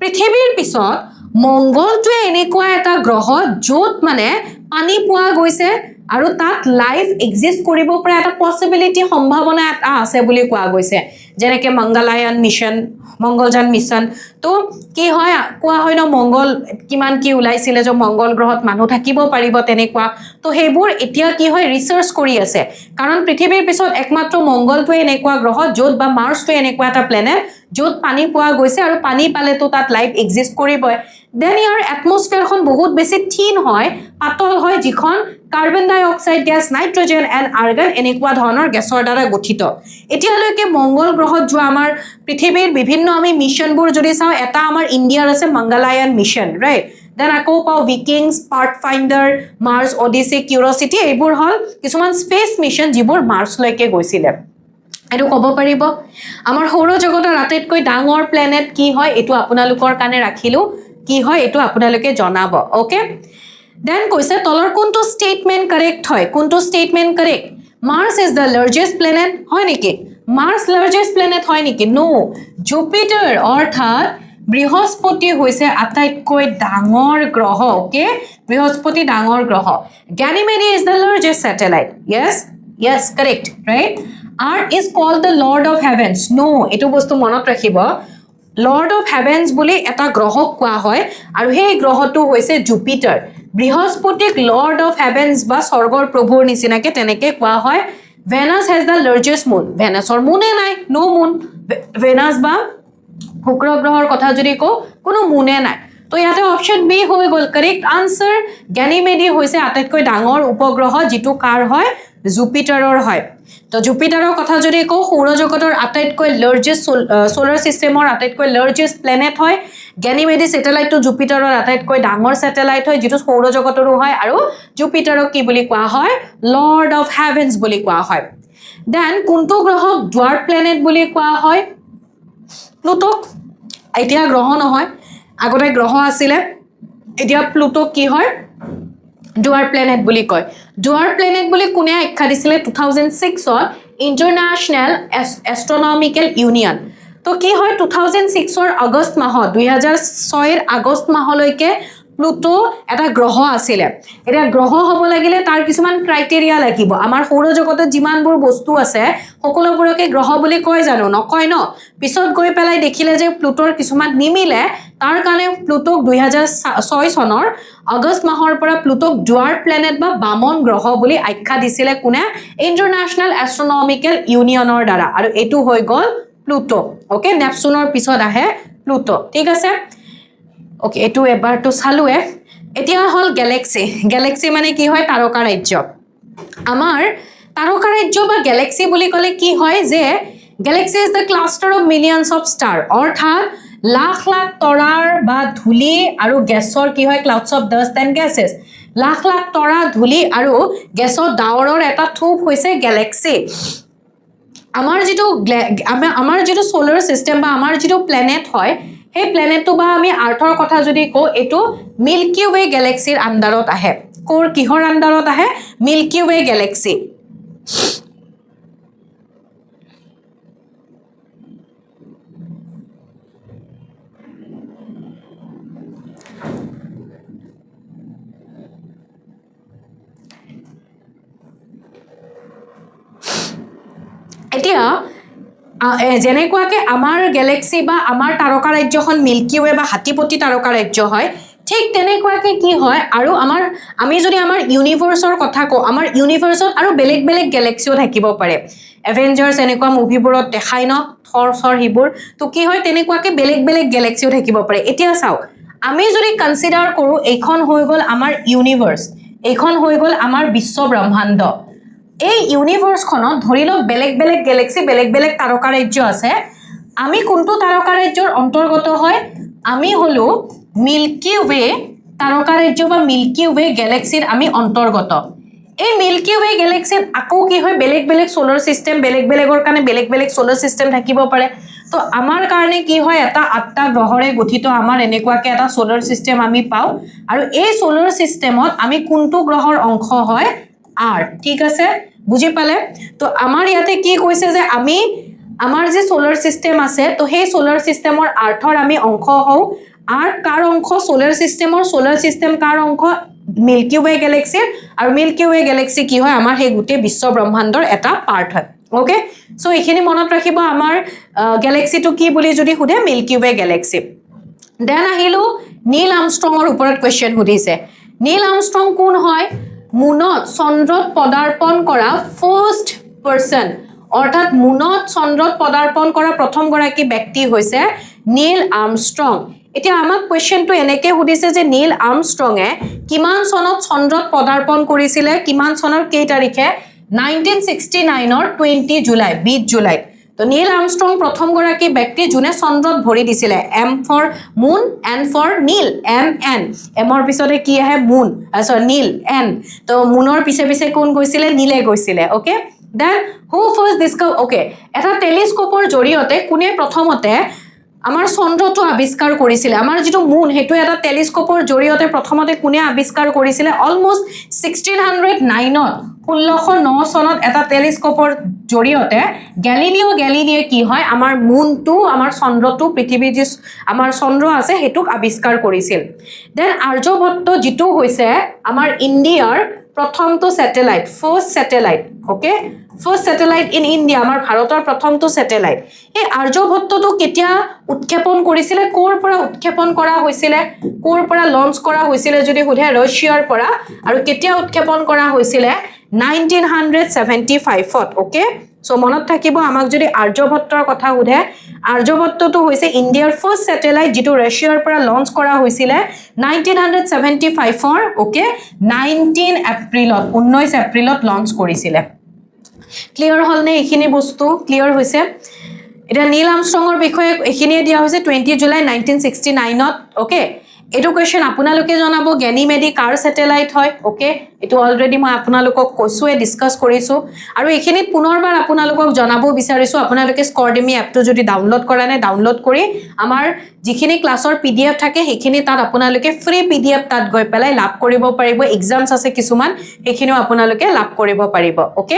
পৃথিৱীৰ পিছত মঙ্গলটোৱে এনেকুৱা এটা গ্ৰহ য'ত মানে পানী পোৱা গৈছে আৰু তাত লাইফ এক্সিষ্ট কৰিব পৰা এটা পসিবিলিটি সম্ভাৱনা এটা আছে বুলি কোৱা গৈছে যেনেকৈ মঙ্গলায়ন মিশন মঙ্গলযান মিশন তো কি হয় কোৱা হয় ন মঙ্গল কিমান কি উলাইছিলে যে মঙ্গল গ্ৰহত মানুহ থাকিব পাৰিব তেনেকুৱা তো হেবোৰ এতিয়া কি হয় ৰিসাৰ্চ কৰি আছে কাৰণ পৃথিৱীৰ পিছত একমাত্ৰ মঙ্গলটোৱে এনেকুৱা গ্ৰহ য'ত বা মাৰ্সটোৱে এনেকুৱা এটা প্লেনেট য'ত পানী পোৱা গৈছে আৰু পানী পালে তো তাত লাইফ এক্সিষ্ট কৰিবই দেন ইয়াৰ এটমস্ফিয়াৰখন বহুত বেছি থিন হয় পাতল হয় যিখন carbon dioxide gas nitrogen and argon এনেকুৱা ধৰণৰ গেছৰ দ্বাৰা গঠিত এতিয়ালৈকে মঙ্গল গ্ৰহত যোৱা আমাৰ পৃথিৱীৰ বিভিন্ন আমি মিশনবোৰ যদি চাও এটা আমাৰ ইণ্ডিয়াৰ আছে মঙ্গলায়ন মিশন ৰাইট দেন আকৌ পাও ভিকিংছ পাথফাইণ্ডাৰ মাৰ্স অডিসি কিউৰিঅসিটি এইবোৰ হল কিছুমান স্পেচ মিশন যিবোৰ মাৰ্সলৈকে গৈছিলে এটো ক'ব পাৰিব আমাৰ সৌৰজগতৰ আটাইতকৈ ডাঙৰ প্লেনেট কি হয় এটো আপোনালোকৰ কাৰণে ৰাখিলো কি হয় এটো আপোনালোকে জনাব ওকে দেন কৈছে তলৰ কোনটো স্টেটমেন্ট কাৰেক্ট হয় কোনটো statement correct Mars is the largest planet হয় নেকি মাৰ্স লাৰ্জেষ্ট প্লেনেট হয় নেকি নো জুপিটাৰ অৰ্থাৎ বৃহস্পতি হৈছে আটাইতকৈ ডাঙৰ গ্ৰহ ওকে বৃহস্পতি ডাঙৰ গ্ৰহ Ganymede is the largest satellite yes correct right Earth is called the Lord of Heavens no এটো বস্তু মনত ৰাখিব Lord of Heavens বুলি এটা গ্ৰহক কোৱা হয় আৰু সেই গ্ৰহটো হৈছে জুপিটাৰ বৃহস্পতিক Lord of Heavens বা স্বৰ্গৰ প্ৰভুৰ নিচিনাকে তেনেকে কোৱা হয় Venus has the largest moon Venusৰ মুনে নাই no moon Venus বা শুক্ৰ গ্ৰহৰ কথা যদি কও কোনো মুনে নাই তো ইয়াতে অপশন বি হৈ গল কাৰেক্ট আনসাৰ গ্যানিমেডি হৈছে আটাইতকৈ ডাঙৰ উপগ্ৰহ যেটো কাৰ হয় জুপিটাৰৰ হয় তো জুপিটাৰৰ কথা যদি কও সৌৰজগতৰ আটাইতকৈ লাৰ্জেষ্ট সোলাৰ সিস্টেমৰ আটাইতকৈ লাৰ্জেষ্ট প্লেনেট হয় গ্যানিমেডি স্যাটেলাইটটো জুপিটাৰৰ আটাইতকৈ ডাঙৰ স্যাটেলাইট হয় যেটো সৌৰজগতৰো হয় আৰু জুপিটাৰক কি বুলি কোৱা হয় লৰ্ড অফ হেভেন্স বুলি কোৱা হয় দেন কোনটো গ্ৰহক ডুৱাৰ্ফ প্লেনেট বুলি কোৱা হয় প্লুটো এতিয়া গ্ৰহ নহয় আগতে গ্ৰহ আছিল এতিয়া প্লুটো কি হয় ডুৱাৰ্ফ প্লেনেট বুলি কয় ডুৱাৰ্ফ প্লেনেট বুলি কোনে আখ্যা দিছিলে 2006 ত ইন্টাৰনেশ্যনেল এষ্ট্ৰোনমিক্যাল ইউনিয়ন তো কি হয় 2006 ৰ আগষ্ট মাহত 2006 ৰ আগষ্ট মাহলৈকে প্লুটো এটা গ্ৰহ আছিলে এটা গ্ৰহ হ'ব লাগিলে তাৰ কিছুমান ক্ৰাইটেৰিয়া লাগিব আমাৰ সৌৰজগতত যিমানবোৰ বস্তু আছে সকলোবোৰকে গ্ৰহ বুলি কয় জানো নকয় ন পিছত গৈ পেলাই দেখিলে যে প্লুটোৰ কিছুমান নিমিলে তাৰ কাৰণে প্লুটোক 2006 চনৰ আগষ্ট মাহৰ পৰা প্লুটোক ডুৱাৰ প্লেনেট বা বামন গ্ৰহ বুলি আখ্যা দিছিলে কোনে ইন্টাৰনেশ্যনেল এষ্ট্ৰনমিকেল ইউনিয়নৰ দ্বাৰা আৰু এটো হৈ গল প্লুটো ওকে নেপচুনৰ পিছত আহে প্লুটো ঠিক আছে ওকে এটো এবাৰটো চালুৱে এতিয়া হল গ্যালাক্সি মানে কি হয় তাৰকা ৰাজ্য আমাৰ তাৰকা ৰাজ্য বা গ্যালাক্সি বুলি ক'লে কি হয় যে Galaxy is the cluster of millions of star অৰ্থাৎ লাখ লাখ তৰাৰ বা ধূলি আৰু গেছৰ কি হয় clouds of dust and gases lakh lakh তৰা ধূলি আৰু গেছৰ ডাৱৰৰ এটা থোপ হৈছে গ্যালাক্সি আমাৰ যেটো সোলাৰ সিস্টেম বা আমাৰ যেটো প্ল্যানেট হয় সেই প্ল্যানেটটো বা আমি আৰ্থৰ কথা যদি কও এটো মিল্কি ওয়ে গ্যালাক্সিৰ আন্ডাৰত আহে কোৰ কিহৰ আন্ডাৰত আহে মিল্কি ওয়ে গ্যালাক্সি এতিয়া যেনেকুৱাকে আমাৰ গ্যালাক্সি বা আমাৰ তাৰকা ৰাজ্যখন মিল্কি ওয়ে বা হাতীপতি তাৰকা ৰাজ্য হয় ঠিক তেনেকুৱাকে কি হয় আৰু আমি যদি আমাৰ ইউনিভাৰ্সৰ কথা কও আমাৰ ইউনিভাৰ্সত আৰু বেলেগ বেলেগ গ্যালাক্সিও থাকিব পাৰে এভেঞ্জাৰ্স এনেকুৱা মুভিবোৰত দেখাই ন থৰ হিবোৰ তো কি হয় তেনেকুৱাকে বেলেগ বেলেগ গ্যালাক্সিও থাকিব পাৰে এতিয়া চাও আমি যদি কনসিডাৰ কৰো এইখন হৈ গল আমাৰ ইউনিভাৰ্স এইখন হৈ গল আমাৰ বিশ্ব ব্ৰহ্মাণ্ড এই ইউনিভাৰ্সখনত ধৰিলো বেলেগ বেলেগ গ্যালাক্সি বেলেগ বেলেগ তাৰকা ৰাজ্য আছে আমি কোনটো তাৰকা ৰাজ্যৰ অন্তৰ্গত হয় আমি হলো মিল্কি ওয়ে তাৰকা ৰাজ্য বা মিল্কি ওয়ে গ্যালাক্সিৰ আমি অন্তৰ্গত এই মিল্কি ওয়ে গ্যালাক্সিত আকৌ কি হয় বেলেগ বেলেগ সোলাৰ সিস্টেম বেলেগ বেলেগৰ কাৰণে বেলেগ বেলেগ সোলাৰ সিস্টেম থাকিব পাৰে তো আমাৰ কাৰণে কি হয় এটা আঠটা গ্ৰহৰে গঠিত আমাৰ এনেকুৱাকে এটা সোলাৰ সিস্টেম আমি পাও আৰু এই সোলাৰ সিস্টেমত আমি কোনটো গ্ৰহৰ অংশ হয় আৰ ঠিক আছে বুজি পালে তো আমাৰ ইয়াতে কি কৈছে যে আমি আমাৰ যে সোলাৰ সিস্টেম আছে তো সেই সোলাৰ সিস্টেমৰ আৰ্থৰ আমি অংশ হও আৰ কাৰ অংশ সোলাৰ সিস্টেম কাৰ অংশ মিল্কি ওয়ে গ্যালাক্সি আৰু মিল্কি ওয়ে গ্যালাক্সি কি হয় আমাৰ সেই গুটে বিশ্ব ব্ৰহ্মাণ্ডৰ এটা পাৰ্ট হয় ওকে সো এখিনি মনত ৰাখিব আমাৰ গ্যালাক্সিটো কি বুলি যদি সুধে মিল্কি ওয়ে গ্যালাক্সি দেন আহিলো নীল আৰ্মষ্ট্ৰঙৰ ওপৰত কোৱেশ্চন সুধিছে নীল আৰ্মষ্ট্ৰং কোন হয় মুনত চন্দ্ৰত পদাৰ্পণ কৰা ফাৰ্স্ট পাৰসন অৰ্থাৎ মুনত চন্দ্ৰত পদাৰ্পণ কৰা প্ৰথম গৰাকী ব্যক্তি হৈছে নীল আৰ্মষ্ট্ৰং এতিয়া আমাক কোৱেশ্চনটো এনেকে সুধিছে যে নীল আৰ্মষ্ট্ৰঙে কিমান চনত চন্দ্ৰত পদাৰ্পণ কৰিছিলে কিমান চনৰ কেই তাৰিখে 1969 ৰ 20 জুলাই 20 জুলাই তো নীল আৰ্মষ্ট্ৰং প্ৰথম গৰাকী ব্যক্তি যোনে চন্দ্ৰত ভৰি দিছিলে M for moon N for Neil M N এমৰ পিছতে কি আহে মুন সৰি নীল এন তো মুনৰ পিছে পিছে কোন গৈছিলে নীলে গৈছিলে ওকে দেন হু ফাৰ্স্ট ডিসকভাৰ ওকে এটা টেলিস্কোপৰ জৰিয়তে কোনে প্ৰথমতে আমাৰ চন্দ্ৰটো আৱিষ্কাৰ কৰিছিলে আমাৰ যেটো মুন হেতু এটা টেলিস্কোপৰ জৰিয়তে প্ৰথমতে কোনে আৱিষ্কাৰ কৰিছিলে অলমোষ্ট 1609 ত 1609 চনত এটা টেলিস্কোপৰ জৰিয়তে গ্যালিলিয়ে কি হয় আমাৰ মুনটো আমাৰ চন্দ্ৰটো পৃথিৱীৰ যে আমাৰ চন্দ্ৰ আছে হেতুক আৱিষ্কাৰ কৰিছিল দেন আৰ্যভট্ট যেটো হৈছে আমাৰ ইণ্ডিয়াৰ প্ৰথমটো satellite first satellite okay first satellite in India আমাৰ ভাৰতৰ প্ৰথমটো স্যাটেলাইট এই আৰ্যভট্টটো কেতিয়া উৎক্ষেপণ কৰিছিলে কোৰ পৰা উৎক্ষেপণ কৰা হৈছিল কোৰ পৰা লঞ্চ কৰা হৈছিল যদি সুধে ৰাছিয়াৰ পৰা আৰু কেতিয়া উৎক্ষেপণ কৰা হৈছিল 1975 ত ওকে সো মনত থাকিব আমাক যদি আৰ্যভট্টৰ কথা সুধে আৰ্যভট্টটো হৈছে ইণ্ডিয়াৰ ফাৰ্স্ট স্যাটেলাইট যেটো ৰাছিয়াৰ পৰা লঞ্চ কৰা হৈছিল 1975 ৰ ওকে 19 এপ্ৰিলত লঞ্চ কৰিছিল ক্লিয়াৰ হল নে এখিনি বস্তু ক্লিয়াৰ হৈছে এটা নীল আৰ্মষ্ট্ৰঙৰ বিষয়ে এখিনিয়ে দিয়া হৈছে 20 জুলাই 1969 ত ওকে এটো কোৱেশ্চন আপোনালোকে জনাব গ্যানিমেডি কাৰ স্যাটেলাইট হয় ওকে এটো অলৰেডি মই আপোনালোকক কৈছোৱে ডিসকাস কৰিছো আৰু এখিনিত পুনৰবাৰ আপোনালোকক জনাব বিচাৰিছো আপোনালোকে স্কৰডেমি এপটো যদি ডাউনলোড কৰা নাই ডাউনলোড কৰি আমাৰ যিখিনি ক্লাছৰ পিডিএফ থাকে সেইখিনি তাত আপোনালোকে ফ্ৰী পিডিএফ তাত গৈ পেলাই লাভ কৰিব পাৰিব এক্সামছ আছে কিছুমান সেইখিনিও আপোনালোকে লাভ কৰিব পাৰিব ওকে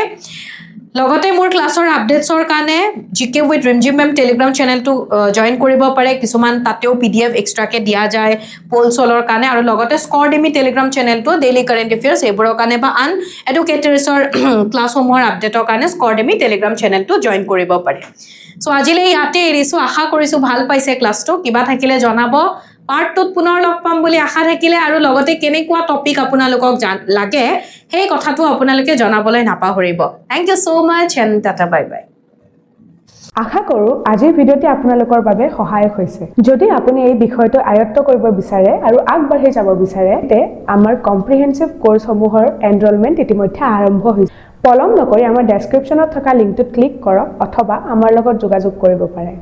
লগতে মোৰ ক্লাছৰ আপডেটছৰ কাৰণে জিকে উইথ ৰিমজিম মেম টেলিগ্ৰাম চেনেলটো জইন কৰিব পাৰে কিছুমান তাতেও PDF এক্সট্ৰাকে দিয়া যায় পোল চলৰ কাৰণে আৰু লগতে স্কৰডেমি টেলিগ্ৰাম চেনেলটো ডেইলি কাৰেণ্ট এফেয়াৰ্ছ এইবোৰৰ কাৰণে বা আন এডুকেটৰ্ছৰ ক্লাছসমূহৰ আপডেটৰ কাৰণে স্কৰডেমি টেলিগ্ৰাম চেনেলটো জইন কৰিব পাৰে চ' আজিলৈ ইয়াতে এৰিছোঁ আশা কৰিছোঁ ভাল পাইছে ক্লাছটো কিবা থাকিলে জনাব পাৰ্ট 2ত পুনৰ লগ পাম বুলি আশা থাকিলে আৰু লগতে কেনেকুৱা টপিক আপোনালোকক লাগে সেই কথাটো আপোনালোকে জনাবলৈ নাপাহৰিব thank you so much and tata bye bye আশা কৰোঁ আজিৰ ভিডিঅ'টি আপোনালোকৰ বাবে সহায়ক হৈছে যদি আপুনি এই বিষয়টো আয়ত্ত কৰিব বিচাৰে আৰু আগবাঢ়ি যাব বিচাৰে তে আমাৰ কম্প্ৰিহেনচিভ কোৰ্ছসমূহৰ এনৰোলমেণ্ট ইতিমধ্যে আৰম্ভ হৈছে পলম নকৰি আমাৰ ডেছক্ৰিপশ্যনত থকা লিংকটোত ক্লিক কৰক অথবা আমাৰ লগত যোগাযোগ কৰিব পাৰে